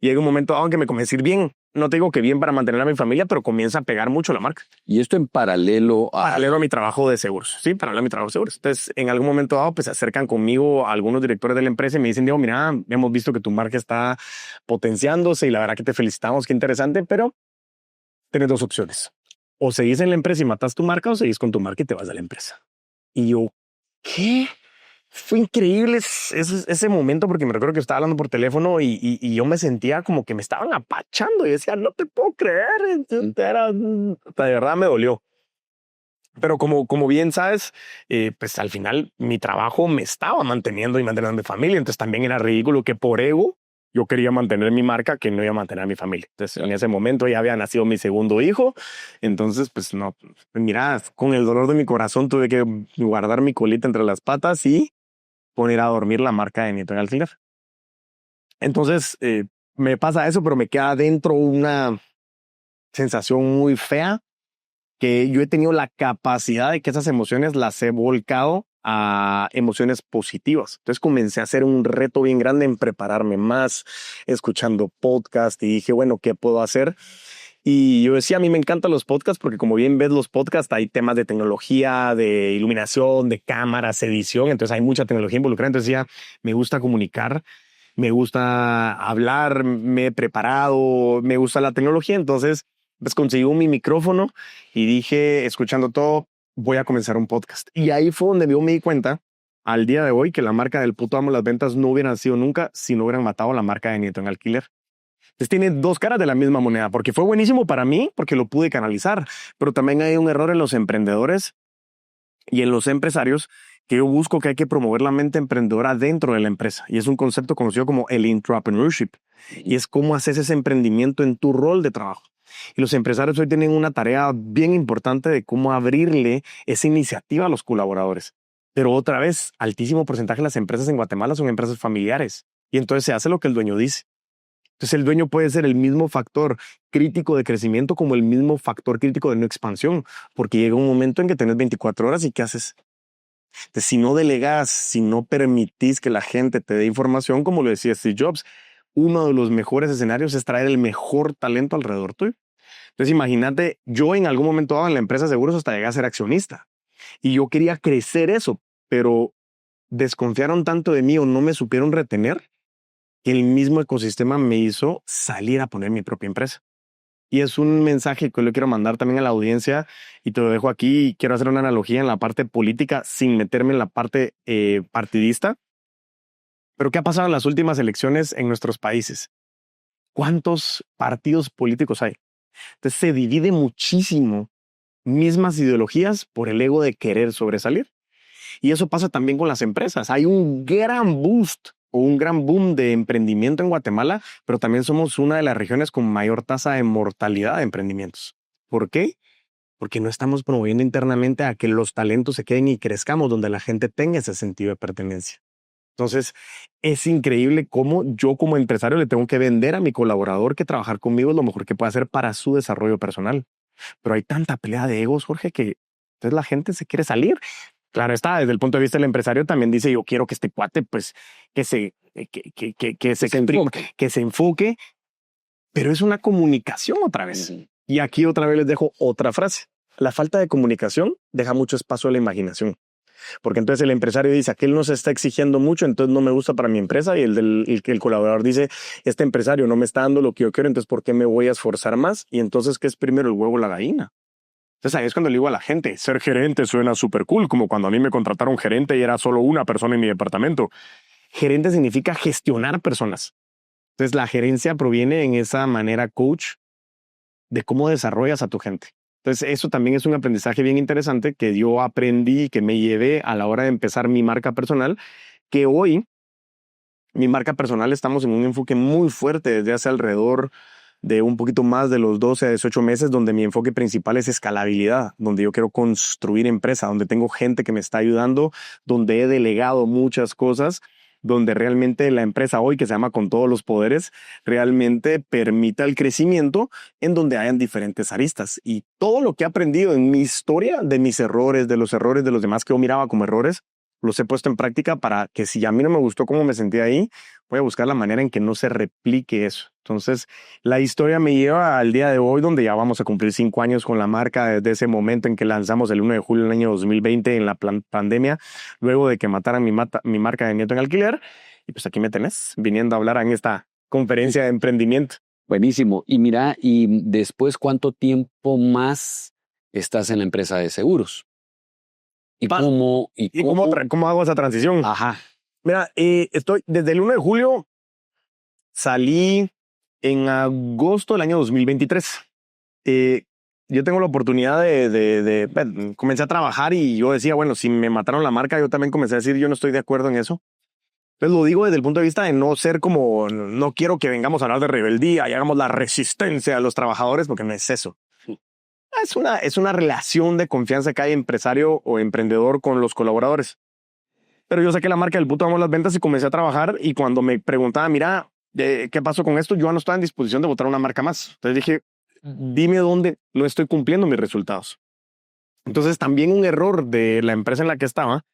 llega un momento, aunque me comencé a ir bien, no te digo que bien para mantener a mi familia, pero comienza a pegar mucho la marca. Y esto en paralelo a mi trabajo de seguros. Sí, paralelo a mi trabajo de seguros. Entonces, en algún momento dado, pues se acercan conmigo algunos directores de la empresa y me dicen, Diego, mira, hemos visto que tu marca está potenciándose y la verdad que te felicitamos, qué interesante, pero tienes dos opciones. O seguís en la empresa y matas tu marca, o seguís con tu marca y te vas de la empresa. Y yo, ¿qué? Fue increíble ese momento, porque me recuerdo que estaba hablando por teléfono y yo me sentía como que me estaban apachando y decía, no te puedo creer. De verdad me dolió. Pero como bien sabes, pues al final mi trabajo me estaba manteniendo y manteniendo a mi familia. Entonces también era ridículo que por ego yo quería mantener mi marca, que no iba a mantener a mi familia. Entonces en ese momento ya había nacido mi segundo hijo. Entonces pues no, mira, con el dolor de mi corazón tuve que guardar mi colita entre las patas y poner a dormir la marca de Nieto en Alquiler. Entonces me pasa eso, pero me queda dentro una sensación muy fea, que yo he tenido la capacidad de que esas emociones las he volcado a emociones positivas. Entonces comencé a hacer un reto bien grande en prepararme más, escuchando podcast, y dije, bueno, ¿qué puedo hacer? Y yo decía, a mí me encantan los podcasts porque, como bien ves, los podcasts hay temas de tecnología, de iluminación, de cámaras, edición. Entonces hay mucha tecnología involucrada. Entonces ya me gusta comunicar, me gusta hablar, me he preparado, me gusta la tecnología. Entonces pues conseguí mi micrófono y dije, escuchando todo, voy a comenzar un podcast. Y ahí fue donde yo me di cuenta al día de hoy que la marca del puto amo de las ventas no hubiera sido nunca si no hubieran matado la marca de Nieto en Alquiler. Entonces tiene dos caras de la misma moneda, porque fue buenísimo para mí, porque lo pude canalizar, pero también hay un error en los emprendedores y en los empresarios, que yo busco que hay que promover la mente emprendedora dentro de la empresa. Y es un concepto conocido como el intrapreneurship. Y es cómo haces ese emprendimiento en tu rol de trabajo. Y los empresarios hoy tienen una tarea bien importante de cómo abrirle esa iniciativa a los colaboradores. Pero otra vez, altísimo porcentaje de las empresas en Guatemala son empresas familiares. Y entonces se hace lo que el dueño dice. Entonces el dueño puede ser el mismo factor crítico de crecimiento como el mismo factor crítico de no expansión, porque llega un momento en que tenés 24 horas y ¿qué haces? Entonces, si no delegas, si no permitís que la gente te dé información, como lo decía Steve Jobs, uno de los mejores escenarios es traer el mejor talento alrededor tuyo. Entonces, imagínate, yo en algún momento dado en la empresa de seguros hasta llegué a ser accionista y yo quería crecer eso, pero desconfiaron tanto de mí o no me supieron retener que el mismo ecosistema me hizo salir a poner mi propia empresa. Y es un mensaje que yo le quiero mandar también a la audiencia y te lo dejo aquí. Quiero hacer una analogía en la parte política sin meterme en la parte partidista. Pero ¿qué ha pasado en las últimas elecciones en nuestros países? ¿Cuántos partidos políticos hay? Entonces se divide muchísimo mismas ideologías por el ego de querer sobresalir. Y eso pasa también con las empresas. Hay un gran boost o un gran boom de emprendimiento en Guatemala, pero también somos una de las regiones con mayor tasa de mortalidad de emprendimientos. ¿Por qué? Porque no estamos promoviendo internamente a que los talentos se queden y crezcamos donde la gente tenga ese sentido de pertenencia. Entonces, es increíble cómo yo como empresario le tengo que vender a mi colaborador que trabajar conmigo es lo mejor que puede hacer para su desarrollo personal. Pero hay tanta pelea de egos, Jorge, que entonces la gente se quiere salir. Claro está, desde el punto de vista del empresario también dice, yo quiero que este cuate, pues, que se enfoque, pero es una comunicación otra vez. Y aquí otra vez les dejo otra frase. La falta de comunicación deja mucho espacio a la imaginación. Porque entonces el empresario dice, aquel nos está exigiendo mucho, entonces no me gusta para mi empresa. Y el colaborador dice, este empresario no me está dando lo que yo quiero, entonces ¿por qué me voy a esforzar más? Y entonces, ¿qué es primero, el huevo o la gallina? Entonces ahí es cuando le digo a la gente, ser gerente suena súper cool, como cuando a mí me contrataron gerente y era solo una persona en mi departamento. Gerente significa gestionar personas. Entonces la gerencia proviene en esa manera coach de cómo desarrollas a tu gente. Entonces eso también es un aprendizaje bien interesante que yo aprendí, que me llevé a la hora de empezar mi marca personal, que hoy mi marca personal estamos en un enfoque muy fuerte desde hace alrededor de un poquito más de los 12 a 18 meses, donde mi enfoque principal es escalabilidad, donde yo quiero construir empresa, donde tengo gente que me está ayudando, donde he delegado muchas cosas, donde realmente la empresa hoy, que se llama Con Todos los Poderes, realmente permita el crecimiento en donde hayan diferentes aristas. Y todo lo que he aprendido en mi historia, de mis errores, de los demás que yo miraba como errores, los he puesto en práctica para que si a mí no me gustó cómo me sentí ahí, voy a buscar la manera en que no se replique eso. Entonces, la historia me lleva al día de hoy, donde ya vamos a cumplir 5 años con la marca desde ese momento en que lanzamos el 1 de julio del año 2020 en la pandemia, luego de que mataran mi marca de Nieto en Alquiler. Y pues aquí me tenés, viniendo a hablar en esta conferencia de emprendimiento. Buenísimo. Y mira, y después, ¿cuánto tiempo más estás en la empresa de seguros? ¿Cómo hago esa transición? Ajá. Mira, estoy desde el 1 de julio, salí en agosto del año 2023. Yo tengo la oportunidad comencé a trabajar y yo decía, bueno, si me mataron la marca, yo también comencé a decir, yo no estoy de acuerdo en eso. Entonces lo digo desde el punto de vista de no ser como, no quiero que vengamos a hablar de rebeldía y hagamos la resistencia a los trabajadores, porque no es eso. Es una relación de confianza que hay empresario o emprendedor con los colaboradores. Pero yo saqué la marca del puto amo de las ventas y comencé a trabajar. Y cuando me preguntaba, mira, ¿qué pasó con esto? Yo no estaba en disposición de botar una marca más. Entonces dije, dime dónde no estoy cumpliendo mis resultados. Entonces también un error de la empresa en la que estaba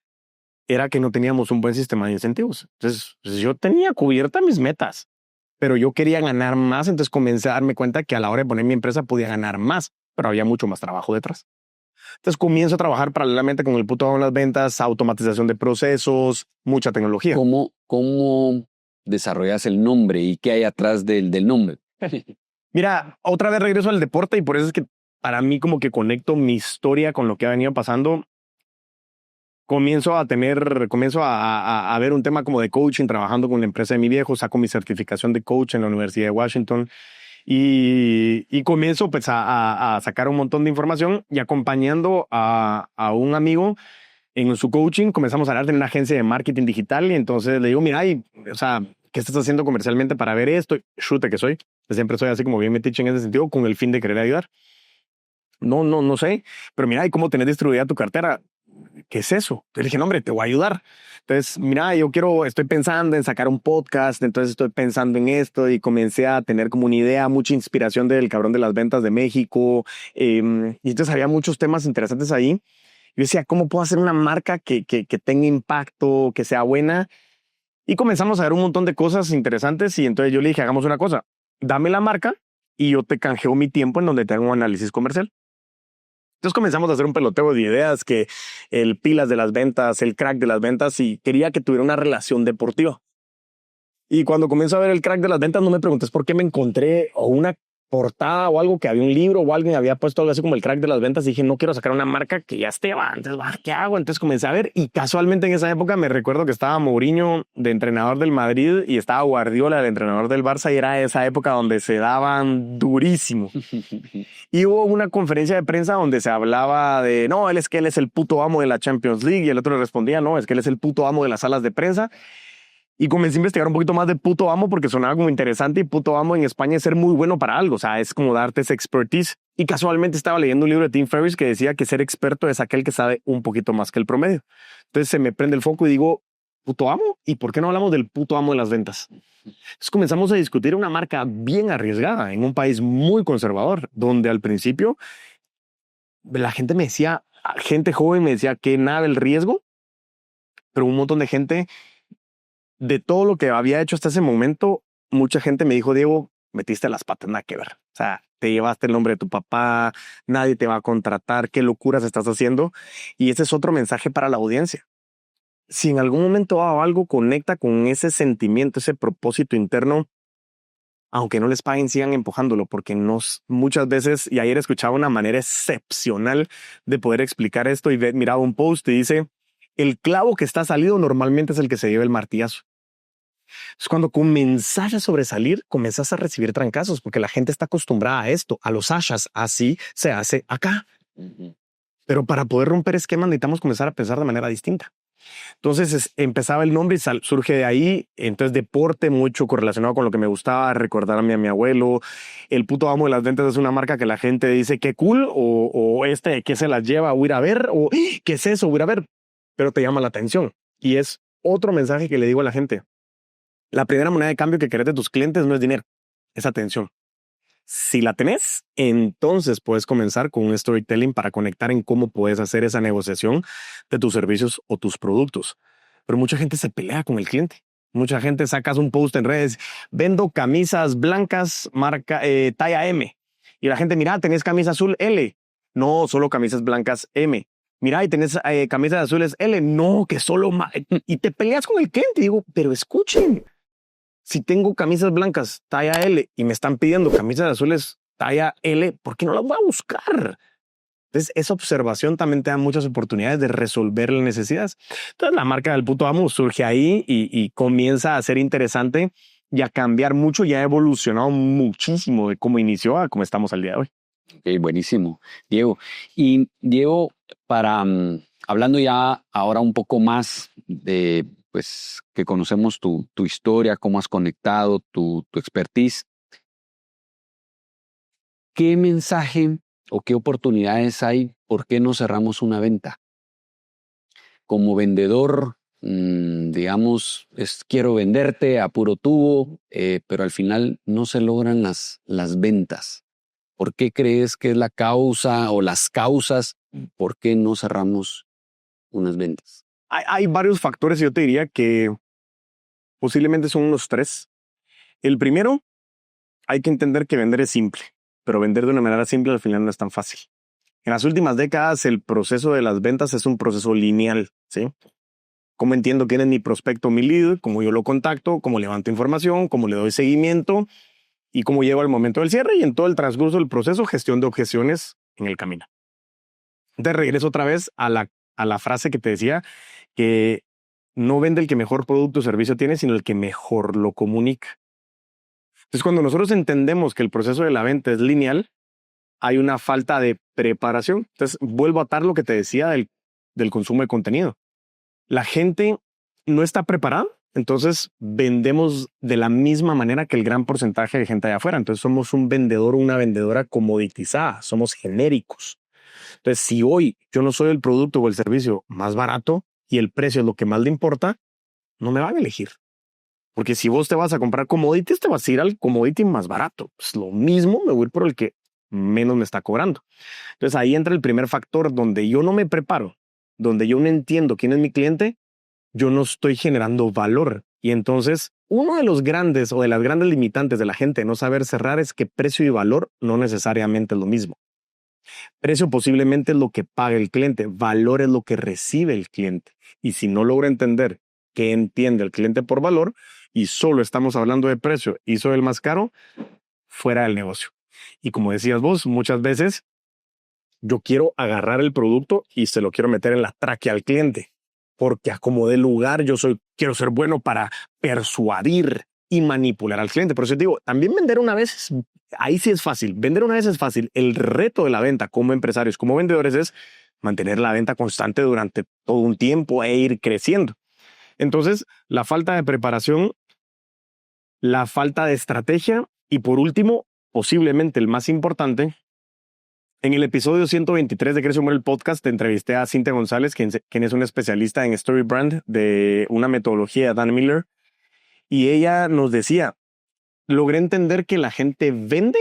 era que no teníamos un buen sistema de incentivos. Entonces pues, yo tenía cubiertas mis metas, pero yo quería ganar más. Entonces comencé a darme cuenta que a la hora de poner mi empresa podía ganar más, pero había mucho más trabajo detrás. Entonces comienzo a trabajar paralelamente con el puto amo de las ventas, automatización de procesos, mucha tecnología. ¿Cómo desarrollas el nombre y qué hay atrás del nombre? Mira, otra vez regreso al deporte y por eso es que para mí como que conecto mi historia con lo que ha venido pasando. Comienzo a ver un tema como de coaching, trabajando con la empresa de mi viejo, saco mi certificación de coach en la Universidad de Washington. Y comienzo pues a sacar un montón de información y acompañando a un amigo en su coaching. Comenzamos a hablar de una agencia de marketing digital y entonces le digo, mira, ¿qué estás haciendo comercialmente para ver esto? Chute que soy. Siempre soy así como bien metiche en ese sentido con el fin de querer ayudar. No sé, pero mira, ¿y cómo tenés distribuida tu cartera? ¿Qué es eso? Entonces le dije, no, hombre, te voy a ayudar. Entonces, mira, estoy pensando en sacar un podcast, entonces estoy pensando en esto y comencé a tener como una idea, mucha inspiración del cabrón de las ventas de México. Y entonces había muchos temas interesantes ahí. Yo decía, ¿cómo puedo hacer una marca que tenga impacto, que sea buena? Y comenzamos a ver un montón de cosas interesantes y entonces yo le dije, hagamos una cosa, dame la marca y yo te canjeo mi tiempo en donde te hago un análisis comercial. Entonces comenzamos a hacer un peloteo de ideas, que el pilas de las ventas, el crack de las ventas, y quería que tuviera una relación deportiva. Y cuando comienzo a ver el crack de las ventas, no me preguntes por qué me encontré o una portada o algo que había un libro o alguien había puesto algo así como el crack de las ventas. Y dije, no quiero sacar una marca que ya esté, antes, ¿qué hago? Entonces comencé a ver y casualmente en esa época me recuerdo que estaba Mourinho de entrenador del Madrid y estaba Guardiola de entrenador del Barça y era esa época donde se daban durísimo. Y hubo una conferencia de prensa donde se hablaba de, no, él es el puto amo de la Champions League y el otro le respondía, no, es que él es el puto amo de las salas de prensa. Y comencé a investigar un poquito más de puto amo porque sonaba como interesante y puto amo en España es ser muy bueno para algo. O sea, es como darte esa expertise. Y casualmente estaba leyendo un libro de Tim Ferriss que decía que ser experto es aquel que sabe un poquito más que el promedio. Entonces se me prende el foco y digo, ¿puto amo? ¿Y por qué no hablamos del puto amo de las ventas? Entonces comenzamos a discutir una marca bien arriesgada en un país muy conservador, donde al principio la gente me decía, gente joven me decía que nada del riesgo, pero un montón de gente de todo lo que había hecho hasta ese momento, mucha gente me dijo, Diego, metiste las patas, nada que ver. O sea, te llevaste el nombre de tu papá, nadie te va a contratar, qué locuras estás haciendo. Y ese es otro mensaje para la audiencia. Si en algún momento algo conecta con ese sentimiento, ese propósito interno, aunque no les paguen, sigan empujándolo, porque muchas veces, y ayer escuchaba una manera excepcional de poder explicar esto y miraba un post y dice, el clavo que está salido normalmente es el que se lleva el martillazo. Es cuando comenzás a sobresalir, comenzás a recibir trancazos porque la gente está acostumbrada a esto, a los ashas. Así se hace acá. Pero para poder romper esquemas necesitamos comenzar a pensar de manera distinta. Entonces empezaba el nombre y surge de ahí. Entonces deporte mucho correlacionado con lo que me gustaba, recordarme a mi abuelo. El puto amo de las ventas es una marca que la gente dice qué cool o ¿qué se las lleva? Voy a ir a ver o ¿qué es eso? Voy a ir a ver. Pero te llama la atención. Y es otro mensaje que le digo a la gente. La primera moneda de cambio que querés de tus clientes no es dinero, es atención. Si la tenés, entonces puedes comenzar con un storytelling para conectar en cómo puedes hacer esa negociación de tus servicios o tus productos. Pero mucha gente se pelea con el cliente. Mucha gente sacas un post en redes, vendo camisas blancas marca talla M. Y la gente, mira, tenés camisa azul L. No, solo camisas blancas M. Mira, y tenés camisas azules L. No, que solo... Y te peleas con el cliente. Y digo, pero escuchen. Si tengo camisas blancas talla L y me están pidiendo camisas azules talla L, ¿por qué no las voy a buscar? Entonces, esa observación también te da muchas oportunidades de resolver las necesidades. Entonces, la marca del puto amo surge ahí y comienza a ser interesante y a cambiar mucho y ha evolucionado muchísimo de cómo inició a cómo estamos al día de hoy. Ok, buenísimo, Diego. Y Diego, hablando ya ahora un poco más de pues que conocemos tu historia, cómo has conectado, tu expertise. ¿Qué mensaje o qué oportunidades hay? ¿Por qué no cerramos una venta? Como vendedor, digamos, quiero venderte a puro tubo, pero al final no se logran las ventas. ¿Por qué crees que es la causa o las causas? ¿Por qué no cerramos unas ventas? Hay varios factores y yo te diría que posiblemente son unos 3. El primero, hay que entender que vender es simple, pero vender de una manera simple al final no es tan fácil. En las últimas décadas, el proceso de las ventas es un proceso lineal, ¿sí? Cómo entiendo quién es mi prospecto, mi lead, cómo yo lo contacto, cómo levanto información, cómo le doy seguimiento y cómo llego al momento del cierre y en todo el transcurso del proceso, gestión de objeciones en el camino. Entonces regreso otra vez a la frase que te decía, que no vende el que mejor producto o servicio tiene, sino el que mejor lo comunica. Entonces, cuando nosotros entendemos que el proceso de la venta es lineal, hay una falta de preparación. Entonces, vuelvo a atar lo que te decía del consumo de contenido. La gente no está preparada, entonces vendemos de la misma manera que el gran porcentaje de gente allá afuera. Entonces, somos un vendedor o una vendedora comoditizada, somos genéricos. Entonces, si hoy yo no soy el producto o el servicio más barato y el precio es lo que más le importa, no me van a elegir. Porque si vos te vas a comprar commodities, te vas a ir al commodity más barato. Pues lo mismo, me voy a ir por el que menos me está cobrando. Entonces ahí entra el primer factor donde yo no me preparo donde yo no entiendo quién es mi cliente, yo no estoy generando valor. Y entonces, uno de los grandes o de las grandes limitantes de la gente no saber cerrar es que precio y valor no necesariamente es lo mismo. Precio posiblemente es lo que paga el cliente, valor es lo que recibe el cliente. Y si no logro entender qué entiende el cliente por valor y solo estamos hablando de precio y soy el más caro, fuera del negocio. Y como decías vos, muchas veces yo quiero agarrar el producto y se lo quiero meter en la tráquea al cliente, porque a como de lugar quiero ser bueno para persuadir y manipular al cliente. Por eso te digo, también vender una vez, ahí sí es fácil. Vender una vez es fácil. El reto de la venta como empresarios, como vendedores, es mantener la venta constante durante todo un tiempo e ir creciendo. Entonces, la falta de preparación, la falta de estrategia y por último, posiblemente el más importante, en el episodio 123 de Crece o Muere el podcast, te entrevisté a Cintia González, quien es una especialista en Story Brand de una metodología de Dan Miller. Y ella nos decía, logré entender que la gente vende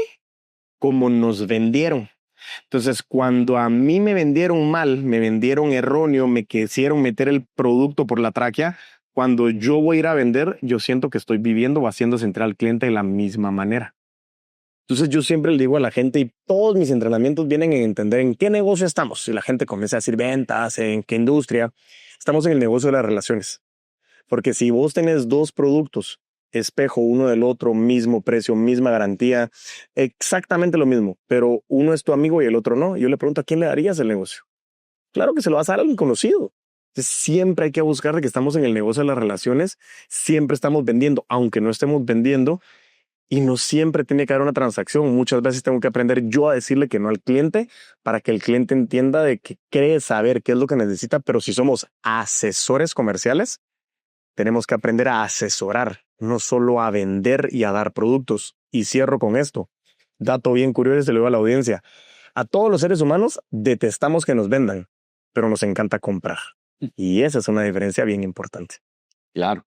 como nos vendieron. Entonces, cuando a mí me vendieron mal, me vendieron erróneo, me quisieron meter el producto por la tráquea, cuando yo voy a ir a vender, yo siento que estoy viviendo o haciendo sentir al cliente de la misma manera. Entonces yo siempre le digo a la gente y todos mis entrenamientos vienen en entender en qué negocio estamos. Si la gente comienza a decir ventas, en qué industria, estamos en el negocio de las relaciones. Porque si vos tenés dos productos, espejo uno del otro, mismo precio, misma garantía, exactamente lo mismo, pero uno es tu amigo y el otro no, yo le pregunto, ¿a quién le darías el negocio? Claro que se lo vas a dar a alguien conocido. Entonces, siempre hay que buscar de que estamos en el negocio de las relaciones, siempre estamos vendiendo, aunque no estemos vendiendo. Y no siempre tiene que haber una transacción. Muchas veces tengo que aprender yo a decirle que no al cliente para que el cliente entienda de que cree saber qué es lo que necesita. Pero si somos asesores comerciales, tenemos que aprender a asesorar, no solo a vender y a dar productos. Y cierro con esto. Dato bien curioso y se lo digo a la audiencia. A todos los seres humanos detestamos que nos vendan, pero nos encanta comprar. Y esa es una diferencia bien importante. Claro.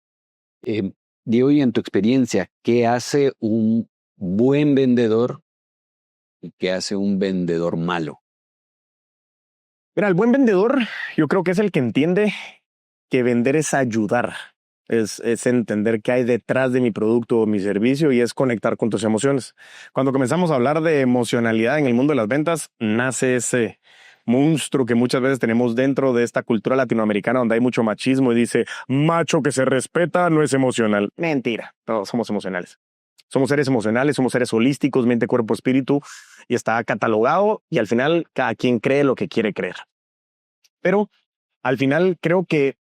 Diego, y en tu experiencia, ¿qué hace un buen vendedor y qué hace un vendedor malo? Mira, el buen vendedor yo creo que es el que entiende que vender es ayudar, es entender qué hay detrás de mi producto o mi servicio y es conectar con tus emociones. Cuando comenzamos a hablar de emocionalidad en el mundo de las ventas, nace ese monstruo que muchas veces tenemos dentro de esta cultura latinoamericana donde hay mucho machismo y dice, macho que se respeta no es emocional. Mentira, todos somos emocionales. Somos seres emocionales, somos seres holísticos, mente, cuerpo, espíritu, y está catalogado y al final cada quien cree lo que quiere creer. Pero al final creo que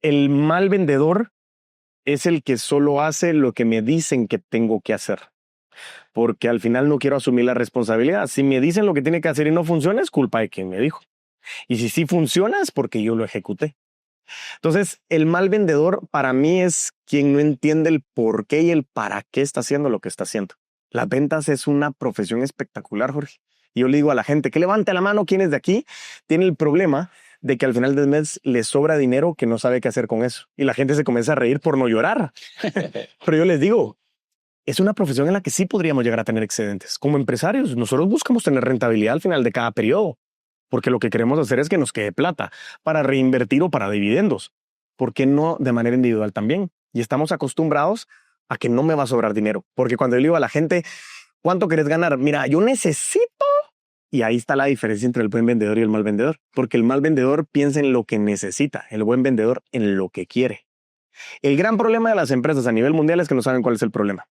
el mal vendedor es el que solo hace lo que me dicen que tengo que hacer. Porque al final no quiero asumir la responsabilidad. Si me dicen lo que tiene que hacer y no funciona, es culpa de quien me dijo. Y si sí funciona, es porque yo lo ejecuté. Entonces, el mal vendedor para mí es quien no entiende el por qué y el para qué está haciendo lo que está haciendo. Las ventas es una profesión espectacular, Jorge. Y yo le digo a la gente que levante la mano quienes de aquí tiene el problema de que al final del mes les sobra dinero que no sabe qué hacer con eso. Y la gente se comienza a reír por no llorar. Pero yo les digo, es una profesión en la que sí podríamos llegar a tener excedentes. Como empresarios, nosotros buscamos tener rentabilidad al final de cada periodo, porque lo que queremos hacer es que nos quede plata para reinvertir o para dividendos. ¿Por qué no de manera individual también? Y estamos acostumbrados a que no me va a sobrar dinero, porque cuando yo le digo a la gente, ¿cuánto querés ganar? Mira, yo necesito. Y ahí está la diferencia entre el buen vendedor y el mal vendedor, porque el mal vendedor piensa en lo que necesita, el buen vendedor en lo que quiere. El gran problema de las empresas a nivel mundial es que no saben cuál es el problema.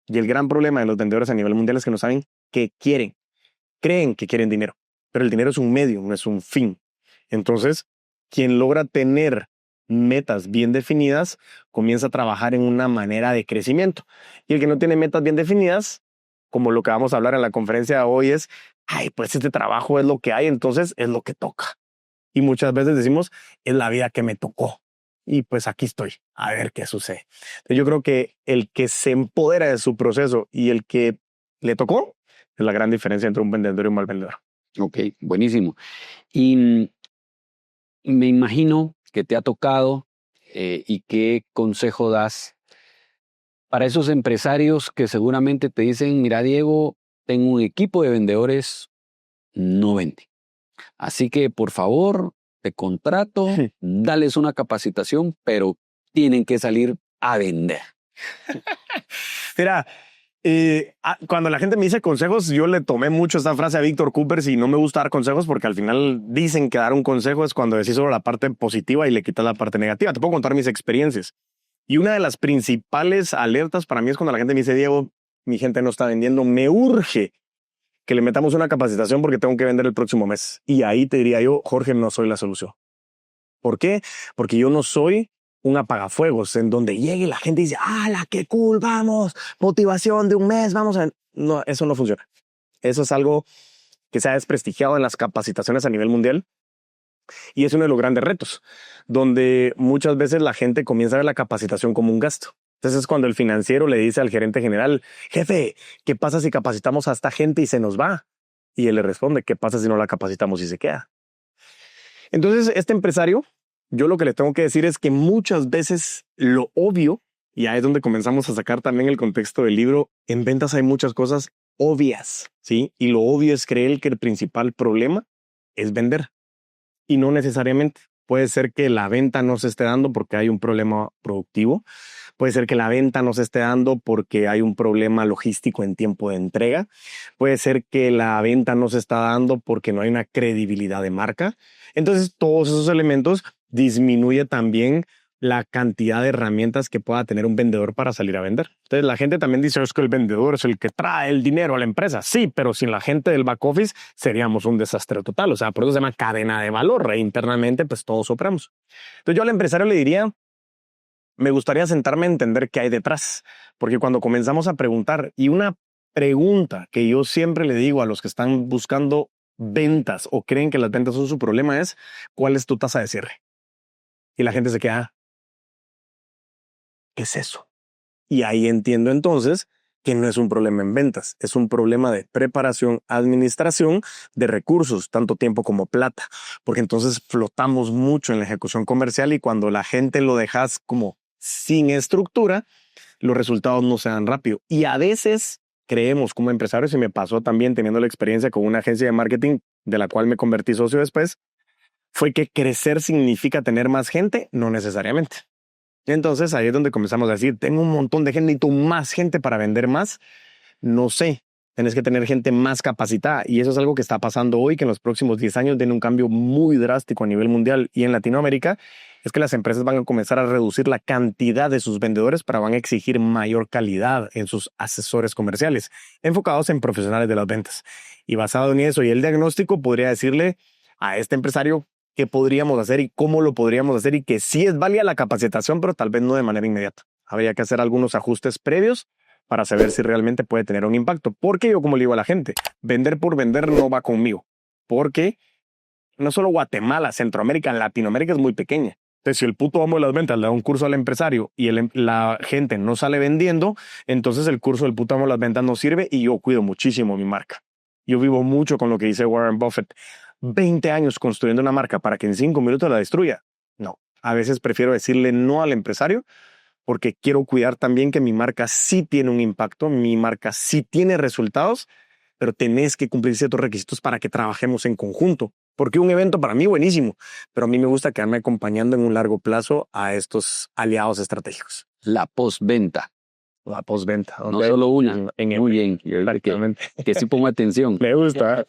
Y el gran problema de los vendedores a nivel mundial es que no saben qué quieren. Creen que quieren dinero, pero el dinero es un medio, no es un fin. Entonces, quien logra tener metas bien definidas, comienza a trabajar en una manera de crecimiento. Y el que no tiene metas bien definidas, como lo que vamos a hablar en la conferencia de hoy es, ay, pues este trabajo es lo que hay, entonces es lo que toca. Y muchas veces decimos, es la vida que me tocó. Y pues aquí estoy, a ver qué sucede. Entonces yo creo que el que se empodera de su proceso y el que le tocó es la gran diferencia entre un vendedor y un mal vendedor. Ok, buenísimo. Y me imagino que te ha tocado y qué consejo das para esos empresarios que seguramente te dicen, mira Diego, tengo un equipo de vendedores, no vende. Así que por favor, te contrato, Sí. dales una capacitación, pero tienen que salir a vender. Mira, cuando la gente me dice consejos, yo le tomé mucho esta frase a Víctor Coopers y no me gusta dar consejos porque al final dicen que dar un consejo es cuando decís solo la parte positiva y le quitas la parte negativa. Te puedo contar mis experiencias. Y una de las principales alertas para mí es cuando la gente me dice, Diego, mi gente no está vendiendo, me urge que le metamos una capacitación porque tengo que vender el próximo mes. Y ahí te diría yo, Jorge, no soy la solución. ¿Por qué? Porque yo no soy un apagafuegos en donde llegue la gente y dice, ¡ala, qué cool, vamos! Motivación de un mes, vamos a... No, eso no funciona. Eso es algo que se ha desprestigiado en las capacitaciones a nivel mundial y es uno de los grandes retos, donde muchas veces la gente comienza a ver la capacitación como un gasto. Entonces es cuando el financiero le dice al gerente general, jefe, ¿qué pasa si capacitamos a esta gente y se nos va? Y él le responde, ¿qué pasa si no la capacitamos y se queda? Entonces, este empresario, yo lo que le tengo que decir es que muchas veces lo obvio, y ahí es donde comenzamos a sacar también el contexto del libro, en ventas hay muchas cosas obvias, ¿sí? Y lo obvio es creer que el principal problema es vender. Y no necesariamente. Puede ser que la venta no se esté dando porque hay un problema productivo. Puede ser que la venta no se esté dando porque hay un problema logístico en tiempo de entrega. Puede ser que la venta no se está dando porque no hay una credibilidad de marca. Entonces, todos esos elementos disminuye también la cantidad de herramientas que pueda tener un vendedor para salir a vender. Entonces, la gente también dice, es que el vendedor es el que trae el dinero a la empresa. Sí, pero sin la gente del back office seríamos un desastre total. O sea, por eso se llama cadena de valor. E internamente, pues todos operamos. Entonces, yo al empresario le diría, me gustaría sentarme a entender qué hay detrás. Porque cuando comenzamos a preguntar, y una pregunta que yo siempre le digo a los que están buscando ventas o creen que las ventas son su problema es, ¿cuál es tu tasa de cierre? Y la gente se queda, ¿qué es eso? Y ahí entiendo entonces que no es un problema en ventas, es un problema de preparación, administración de recursos, tanto tiempo como plata, porque entonces flotamos mucho en la ejecución comercial y cuando la gente lo dejas como sin estructura, los resultados no se dan rápido. Y a veces creemos como empresarios, y me pasó también teniendo la experiencia con una agencia de marketing de la cual me convertí socio después, fue que crecer significa tener más gente, no necesariamente. Entonces ahí es donde comenzamos a decir, tengo un montón de gente, necesito más gente para vender más. No sé, tienes que tener gente más capacitada y eso es algo que está pasando hoy, que en los próximos 10 años den un cambio muy drástico a nivel mundial y en Latinoamérica, es que las empresas van a comenzar a reducir la cantidad de sus vendedores, pero van a exigir mayor calidad en sus asesores comerciales, enfocados en profesionales de las ventas. Y basado en eso y el diagnóstico, podría decirle a este empresario qué podríamos hacer y cómo lo podríamos hacer y que sí es válida la capacitación, pero tal vez no de manera inmediata. Habría que hacer algunos ajustes previos para saber si realmente puede tener un impacto. Porque yo, como le digo a la gente, vender por vender no va conmigo. Porque no solo Guatemala, Centroamérica, Latinoamérica es muy pequeña. Entonces, si el puto amo de las ventas le da un curso al empresario y la gente no sale vendiendo, entonces el curso del puto amo de las ventas no sirve y yo cuido muchísimo mi marca. Yo vivo mucho con lo que dice Warren Buffett. 20 años construyendo una marca para que en 5 minutos la destruya. No, a veces prefiero decirle no al empresario porque quiero cuidar también que mi marca sí tiene un impacto, mi marca sí tiene resultados, pero tenés que cumplir ciertos requisitos para que trabajemos en conjunto. Porque un evento para mí buenísimo, pero a mí me gusta quedarme acompañando en un largo plazo a estos aliados estratégicos. La postventa. La postventa. No solo una. Muy bien. Exactamente. Que sí pongo atención. Me gusta.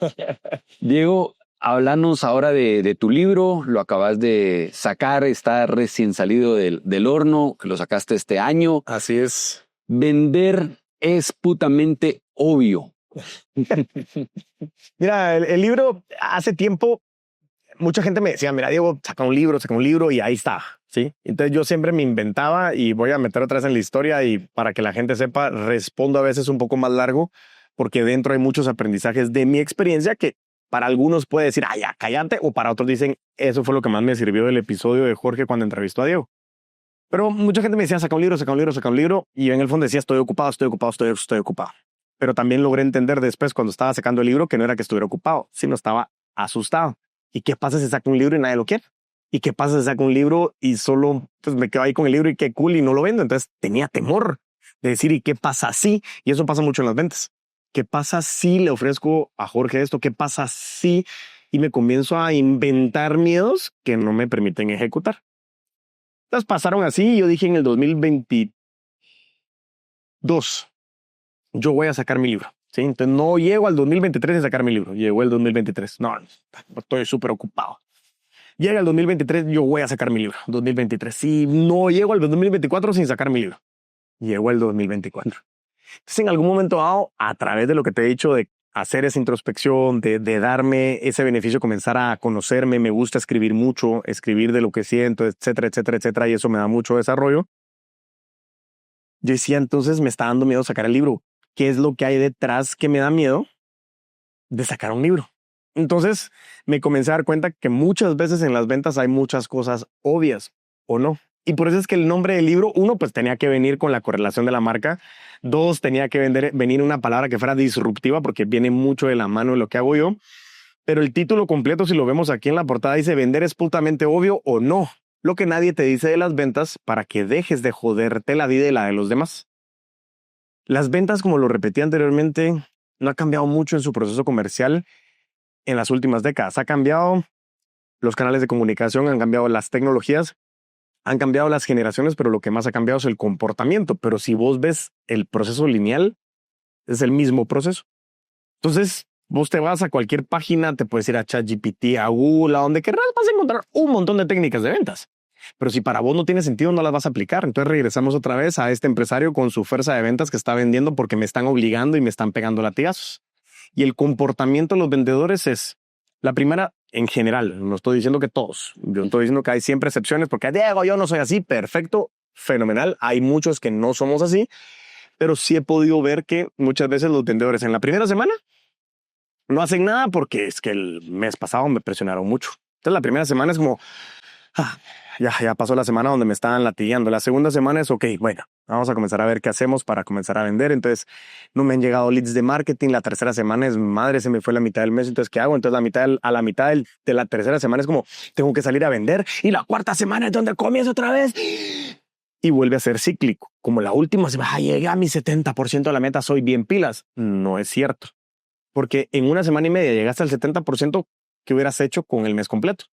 Diego, háblanos ahora de tu libro. Lo acabas de sacar, está recién salido del horno, que lo sacaste este año. Así es. Vender es putamente obvio. Mira, el libro hace tiempo, mucha gente me decía, mira, Diego, saca un libro y ahí está, ¿sí? Entonces yo siempre me inventaba y voy a meter otra vez en la historia y para que la gente sepa, respondo a veces un poco más largo porque dentro hay muchos aprendizajes de mi experiencia que para algunos puede decir, ah, ya, cállate, o para otros dicen, eso fue lo que más me sirvió del episodio de Jorge cuando entrevistó a Diego. Pero mucha gente me decía, saca un libro, y yo en el fondo decía, estoy ocupado. Pero también logré entender después cuando estaba sacando el libro que no era que estuviera ocupado, sino estaba asustado. ¿Y qué pasa si saco un libro y nadie lo quiere? ¿Y qué pasa si saco un libro y solo pues, me quedo ahí con el libro y qué cool y no lo vendo? Entonces tenía temor de decir, ¿y qué pasa si? Y eso pasa mucho en las ventas. ¿Qué pasa si le ofrezco a Jorge esto? ¿Qué pasa si y me comienzo a inventar miedos que no me permiten ejecutar. Entonces pasaron así y yo dije en el 2022, yo voy a sacar mi libro. ¿Sí? Entonces no llego al 2023 sin sacar mi libro. Llegó el 2023. No, estoy súper ocupado. Llega el 2023, yo voy a sacar mi libro. 2023. Sí, no llego al 2024 sin sacar mi libro. Llegó el 2024. Entonces en algún momento dado, a través de lo que te he dicho de hacer esa introspección, de darme ese beneficio, comenzar a conocerme, me gusta escribir mucho, escribir de lo que siento, etcétera, etcétera, etcétera, y eso me da mucho desarrollo. Yo decía, entonces me está dando miedo sacar el libro. ¿Qué es lo que hay detrás que me da miedo de sacar un libro? Entonces me comencé a dar cuenta que muchas veces en las ventas hay muchas cosas obvias o no. Y por eso es que el nombre del libro, uno, pues tenía que venir con la correlación de la marca. Dos, tenía que venir una palabra que fuera disruptiva porque viene mucho de la mano de lo que hago yo. Pero el título completo, si lo vemos aquí en la portada, dice vender es putamente obvio o no. Lo que nadie te dice de las ventas para que dejes de joderte la vida y la de los demás. Las ventas, como lo repetí anteriormente, no ha cambiado mucho en su proceso comercial en las últimas décadas. Ha cambiado los canales de comunicación, han cambiado las tecnologías, han cambiado las generaciones, pero lo que más ha cambiado es el comportamiento. Pero si vos ves el proceso lineal, es el mismo proceso. Entonces, vos te vas a cualquier página, te puedes ir a ChatGPT, a Google, a donde querrás, vas a encontrar un montón de técnicas de ventas. Pero si para vos no tiene sentido, no las vas a aplicar. Entonces regresamos otra vez a este empresario con su fuerza de ventas que está vendiendo porque me están obligando y me están pegando latigazos. Y el comportamiento de los vendedores es la primera en general. No estoy diciendo que todos. Yo estoy diciendo que hay siempre excepciones porque Diego, yo no soy así. Perfecto, fenomenal. Hay muchos que no somos así, pero sí he podido ver que muchas veces los vendedores en la primera semana no hacen nada porque es que el mes pasado me presionaron mucho. Entonces la primera semana es como, ya pasó la semana donde me estaban latigueando. La segunda semana es, ok, bueno, vamos a comenzar a ver qué hacemos para comenzar a vender. Entonces no me han llegado leads de marketing. La tercera semana es, madre, se me fue la mitad del mes. Entonces, ¿qué hago? Entonces a la mitad de la tercera semana es como, tengo que salir a vender. Y la cuarta semana es donde comienzo otra vez. Y vuelve a ser cíclico. Como la última semana, llegué a mi 70% de la meta, soy bien pilas. No es cierto. Porque en una semana y media llegaste al 70% que hubieras hecho con el mes completo.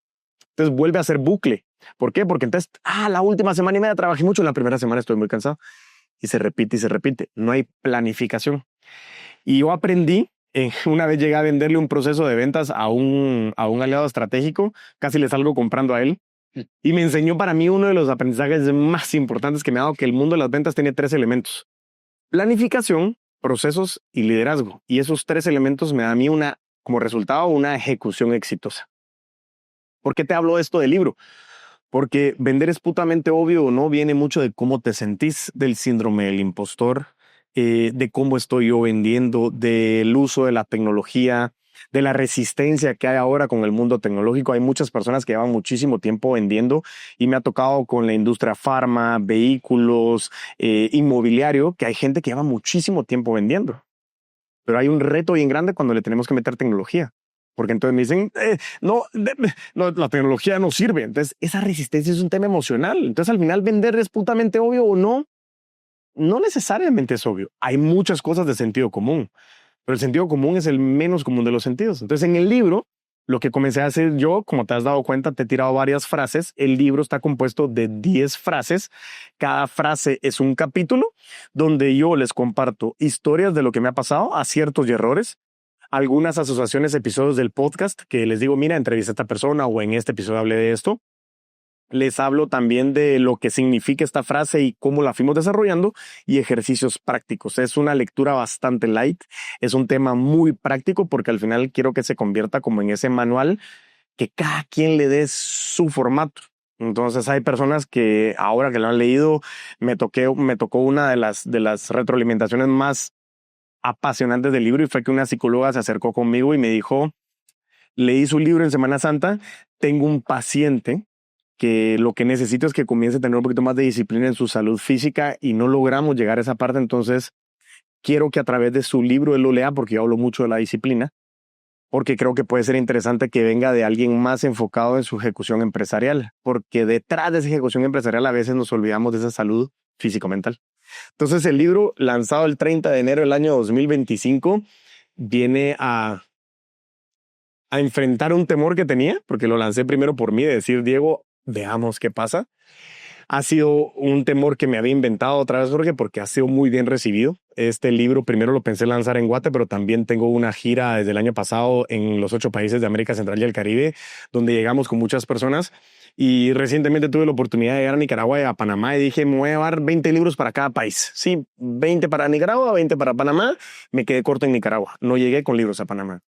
Entonces vuelve a ser bucle. ¿Por qué? Porque entonces, la última semana y media trabajé mucho, la primera semana estoy muy cansado. Y se repite y se repite. No hay planificación. Y yo aprendí, una vez llegué a venderle un proceso de ventas a un aliado estratégico, casi le salgo comprando a él. Y me enseñó para mí uno de los aprendizajes más importantes que me ha dado, que el mundo de las ventas tiene 3 elementos. Planificación, procesos y liderazgo. Y esos 3 elementos me dan a mí como resultado una ejecución exitosa. ¿Por qué te hablo de esto del libro? Porque vender es putamente obvio o no viene mucho de cómo te sentís, del síndrome del impostor, de cómo estoy yo vendiendo, del uso de la tecnología, de la resistencia que hay ahora con el mundo tecnológico. Hay muchas personas que llevan muchísimo tiempo vendiendo y me ha tocado con la industria farma, vehículos, inmobiliario, que hay gente que lleva muchísimo tiempo vendiendo. Pero hay un reto bien grande cuando le tenemos que meter tecnología. Porque entonces me dicen, no, la tecnología no sirve. Entonces esa resistencia es un tema emocional. Entonces al final vender es putamente obvio o no. No necesariamente es obvio. Hay muchas cosas de sentido común, pero el sentido común es el menos común de los sentidos. Entonces en el libro, lo que comencé a hacer yo, como te has dado cuenta, te he tirado varias frases. El libro está compuesto de 10 frases. Cada frase es un capítulo donde yo les comparto historias de lo que me ha pasado, aciertos y errores. Algunas asociaciones, episodios del podcast que les digo, mira, entrevista a esta persona o en este episodio hablé de esto. Les hablo también de lo que significa esta frase y cómo la fuimos desarrollando y ejercicios prácticos. Es una lectura bastante light. Es un tema muy práctico porque al final quiero que se convierta como en ese manual que cada quien le dé su formato. Entonces hay personas que ahora que lo han leído, me tocó una de las retroalimentaciones más apasionantes del libro y fue que una psicóloga se acercó conmigo y me dijo, leí su libro en Semana Santa, tengo un paciente que lo que necesito es que comience a tener un poquito más de disciplina en su salud física y no logramos llegar a esa parte, entonces quiero que a través de su libro él lo lea porque yo hablo mucho de la disciplina, porque creo que puede ser interesante que venga de alguien más enfocado en su ejecución empresarial, porque detrás de esa ejecución empresarial a veces nos olvidamos de esa salud físico-mental. Entonces el libro, lanzado el 30 de enero del año 2025, viene a a enfrentar un temor que tenía, porque lo lancé primero por mí, de decir, Diego, veamos qué pasa. Ha sido un temor que me había inventado otra vez, Jorge, porque ha sido muy bien recibido. Este libro primero lo pensé lanzar en Guate, pero también tengo una gira desde el año pasado en los 8 países de América Central y el Caribe, donde llegamos con muchas personas. Y recientemente tuve la oportunidad de llegar a Nicaragua y a Panamá y dije, me voy a llevar 20 libros para cada país. Sí, 20 para Nicaragua, 20 para Panamá. Me quedé corto en Nicaragua. No llegué con libros a Panamá.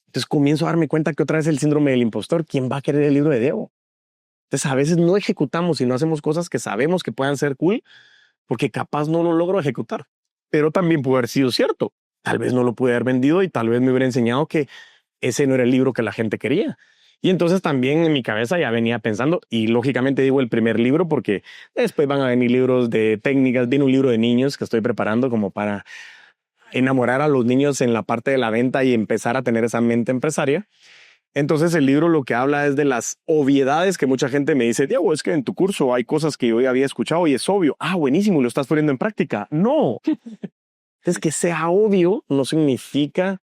Entonces comienzo a darme cuenta que otra vez el síndrome del impostor. ¿Quién va a querer el libro de Diego? Entonces a veces no ejecutamos y no hacemos cosas que sabemos que puedan ser cool porque capaz no lo logro ejecutar. Pero también puede haber sido cierto. Tal vez no lo pude haber vendido y tal vez me hubiera enseñado que ese no era el libro que la gente quería. Y entonces también en mi cabeza ya venía pensando, y lógicamente digo el primer libro porque después van a venir libros de técnicas, viene un libro de niños que estoy preparando como para enamorar a los niños en la parte de la venta y empezar a tener esa mente empresaria. Entonces el libro lo que habla es de las obviedades que mucha gente me dice, Diego, es que en tu curso hay cosas que yo ya había escuchado y es obvio. Ah, buenísimo, lo estás poniendo en práctica. No. Es que sea obvio no significa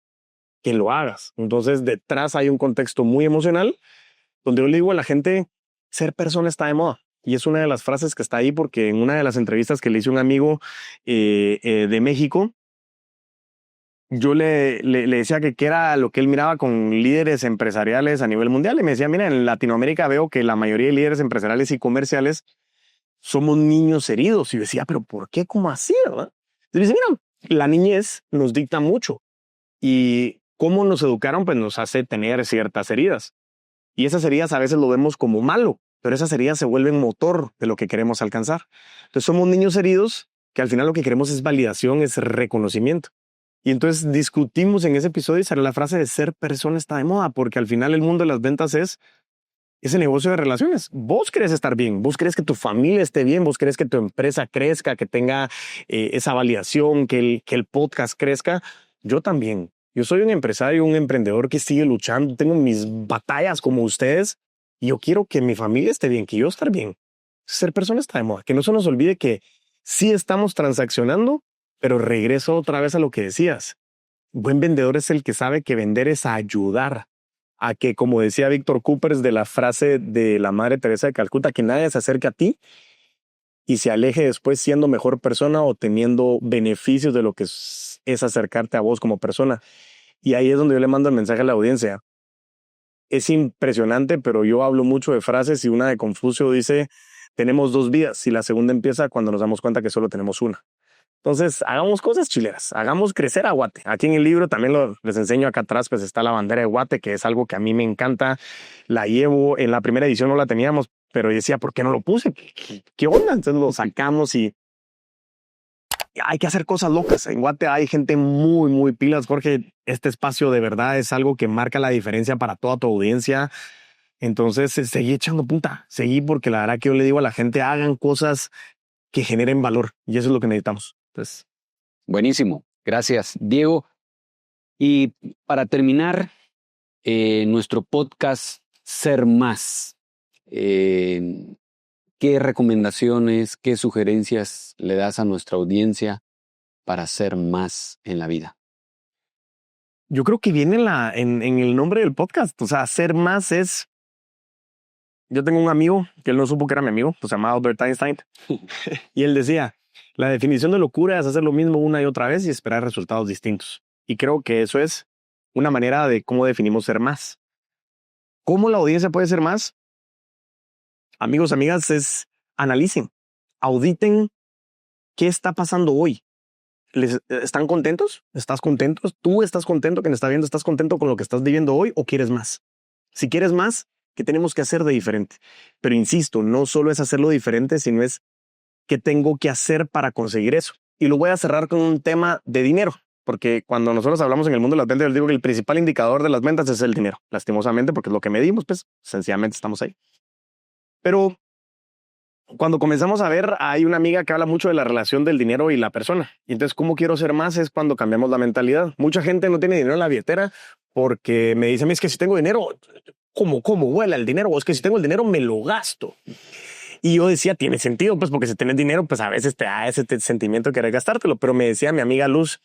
que lo hagas. Entonces detrás hay un contexto muy emocional donde yo le digo a la gente, ser persona está de moda. Y es una de las frases que está ahí porque en una de las entrevistas que le hice a un amigo de México, yo le decía que qué era lo que él miraba con líderes empresariales a nivel mundial. Y me decía, mira, en Latinoamérica veo que la mayoría de líderes empresariales y comerciales somos niños heridos. Y yo decía, pero ¿por qué? ¿Cómo así? ¿Verdad? Entonces dice, mira, la niñez nos dicta mucho. Y cómo nos educaron, pues nos hace tener ciertas heridas. Y esas heridas a veces lo vemos como malo, pero esas heridas se vuelven motor de lo que queremos alcanzar. Entonces somos niños heridos que al final lo que queremos es validación, es reconocimiento. Y entonces discutimos en ese episodio y sale la frase de ser persona está de moda, porque al final el mundo de las ventas es ese negocio de relaciones. Vos querés estar bien, vos querés que tu familia esté bien, vos querés que tu empresa crezca, que tenga esa validación, que el podcast crezca. Yo también. Yo soy un empresario, un emprendedor que sigue luchando, tengo mis batallas como ustedes y yo quiero que mi familia esté bien, que yo esté bien. Ser persona está de moda, que no se nos olvide que sí estamos transaccionando, pero regreso otra vez a lo que decías. Buen vendedor es el que sabe que vender es ayudar a que, como decía Víctor Coopers de la frase de la Madre Teresa de Calcuta, que nadie se acerque a ti y se aleje después siendo mejor persona o teniendo beneficios de lo que es acercarte a vos como persona. Y ahí es donde yo le mando el mensaje a la audiencia. Es impresionante, pero yo hablo mucho de frases y una de Confucio dice, tenemos 2 vidas y la segunda empieza cuando nos damos cuenta que solo tenemos una. Entonces, hagamos cosas chileras, hagamos crecer a Guate. Aquí en el libro también les enseño acá atrás, pues está la bandera de Guate, que es algo que a mí me encanta. La llevo, en la primera edición no la teníamos, pero yo decía, ¿por qué no lo puse? ¿Qué onda? Entonces lo sacamos y hay que hacer cosas locas. En Guate hay gente muy, muy pilas, Jorge. Este espacio de verdad es algo que marca la diferencia para toda tu audiencia. Entonces, seguí echando punta, seguí porque la verdad que yo le digo a la gente, hagan cosas que generen valor y eso es lo que necesitamos. Entonces, buenísimo. Gracias, Diego. Y para terminar, nuestro podcast Ser Más, ¿qué recomendaciones, qué sugerencias le das a nuestra audiencia para ser más en la vida? yo creo que viene en el nombre del podcast. O sea, ser más es... Yo tengo un amigo que él no supo que era mi amigo, pues se llamaba Albert Einstein. Y él decía, la definición de locura es hacer lo mismo una y otra vez y esperar resultados distintos. Y creo que eso es una manera de cómo definimos ser más. ¿Cómo la audiencia puede ser más? Amigos, amigas, analicen, auditen qué está pasando hoy. ¿Están contentos? ¿Estás contento? ¿Tú estás contento? ¿Quien está viendo, estás contento con lo que estás viviendo hoy o quieres más? Si quieres más, ¿qué tenemos que hacer de diferente? Pero insisto, no solo es hacerlo diferente, sino es qué tengo que hacer para conseguir eso. Y lo voy a cerrar con un tema de dinero, porque cuando nosotros hablamos en el mundo de las ventas, yo digo que el principal indicador de las ventas es el dinero, lastimosamente, porque es lo que medimos, pues sencillamente estamos ahí. Pero cuando comenzamos a ver, hay una amiga que habla mucho de la relación del dinero y la persona. Y entonces, ¿cómo quiero ser más? Es cuando cambiamos la mentalidad. Mucha gente no tiene dinero en la billetera porque me dice, es que si tengo dinero, ¿cómo vuela el dinero? O es que si tengo el dinero, me lo gasto. Y yo decía, tiene sentido, pues porque si tienes dinero, pues a veces te da ese sentimiento de querer gastártelo. Pero me decía mi amiga Luz,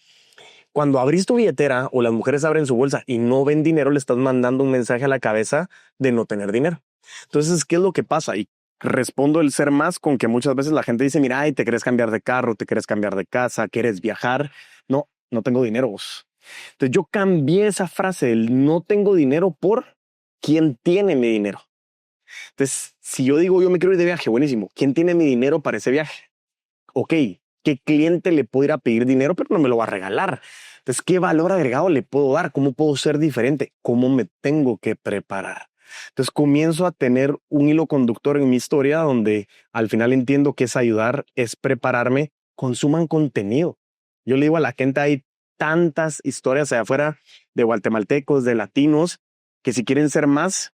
cuando abrís tu billetera o las mujeres abren su bolsa y no ven dinero, le estás mandando un mensaje a la cabeza de no tener dinero. Entonces, ¿qué es lo que pasa? Y respondo el ser más con que muchas veces la gente dice, mira, ay, te querés cambiar de carro, te querés cambiar de casa, quieres viajar. No, no tengo dinero vos. Entonces yo cambié esa frase del no tengo dinero por quién tiene mi dinero. Entonces, si yo digo yo me quiero ir de viaje, buenísimo. ¿Quién tiene mi dinero para ese viaje? Ok, ¿qué cliente le puedo ir a pedir dinero pero no me lo va a regalar? Entonces, ¿qué valor agregado le puedo dar? ¿Cómo puedo ser diferente? ¿Cómo me tengo que preparar? Entonces comienzo a tener un hilo conductor en mi historia donde al final entiendo que es ayudar, es prepararme, consuman contenido. Yo le digo a la gente, hay tantas historias allá afuera de guatemaltecos, de latinos, que si quieren ser más,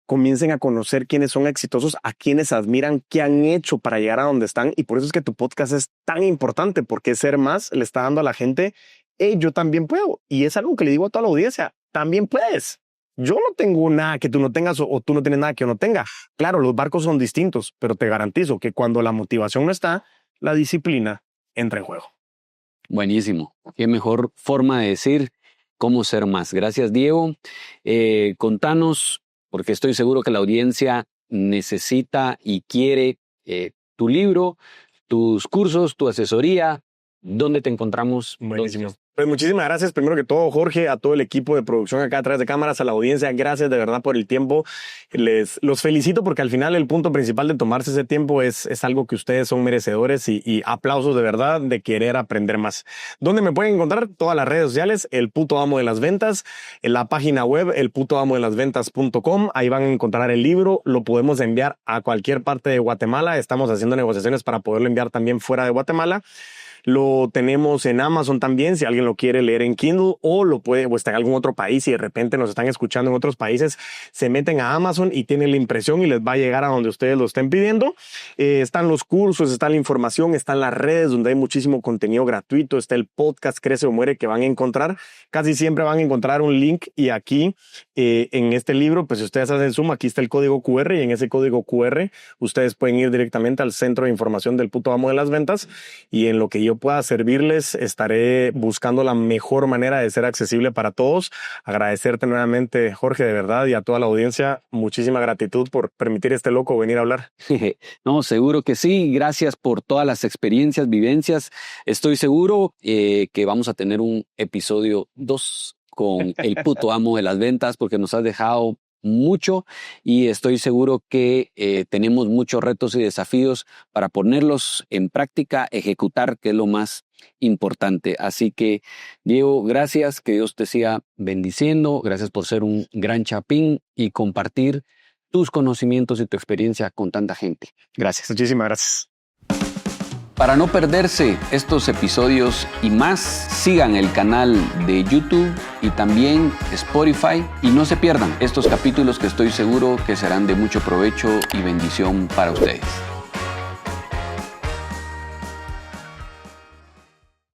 comiencen a conocer quiénes son exitosos, a quienes admiran, qué han hecho para llegar a donde están. Y por eso es que tu podcast es tan importante, porque ser más le está dando a la gente, hey, yo también puedo. Y es algo que le digo a toda la audiencia, también puedes. Yo no tengo nada que tú no tengas o tú no tienes nada que yo no tenga. Claro, los barcos son distintos, pero te garantizo que cuando la motivación no está, la disciplina entra en juego. Buenísimo. Qué mejor forma de decir cómo ser más. Gracias, Diego. Contanos, porque estoy seguro que la audiencia necesita y quiere tu libro, tus cursos, tu asesoría. ¿Dónde te encontramos? Buenísimo. Pues muchísimas gracias, primero que todo, Jorge, a todo el equipo de producción acá atrás de cámaras, a la audiencia, gracias de verdad por el tiempo. Los felicito porque al final el punto principal de tomarse ese tiempo es algo que ustedes son merecedores y aplausos de verdad de querer aprender más. ¿Dónde me pueden encontrar? Todas las redes sociales, El Puto Amo de las Ventas, en la página web, elputoamodelasventas.com, ahí van a encontrar el libro, lo podemos enviar a cualquier parte de Guatemala, estamos haciendo negociaciones para poderlo enviar también fuera de Guatemala. Lo tenemos en Amazon también, si alguien lo quiere leer en Kindle o lo puede, o está en algún otro país y de repente nos están escuchando en otros países, se meten a Amazon y tienen la impresión y les va a llegar a donde ustedes lo estén pidiendo. Están los cursos, está la información, están las redes donde hay muchísimo contenido gratuito, está el podcast Crece o Muere que van a encontrar. Casi siempre van a encontrar un link y aquí en este libro, pues si ustedes hacen zoom, aquí está el código QR y en ese código QR ustedes pueden ir directamente al centro de información del Puto Amo de las Ventas y en lo que yo pueda servirles, estaré buscando la mejor manera de ser accesible para todos. Agradecerte nuevamente, Jorge, de verdad, y a toda la audiencia, muchísima gratitud por permitir a este loco venir a hablar. No, seguro que sí. Gracias por todas las experiencias, vivencias. Estoy seguro que vamos a tener un episodio 2 con el Puto Amo de las Ventas porque nos has dejado mucho y estoy seguro que tenemos muchos retos y desafíos para ponerlos en práctica, ejecutar, que es lo más importante. Así que, Diego, gracias, que Dios te siga bendiciendo, gracias por ser un gran chapín y compartir tus conocimientos y tu experiencia con tanta gente. Gracias. Muchísimas gracias. Para no perderse estos episodios y más, sigan el canal de YouTube y también Spotify y no se pierdan estos capítulos que estoy seguro que serán de mucho provecho y bendición para ustedes.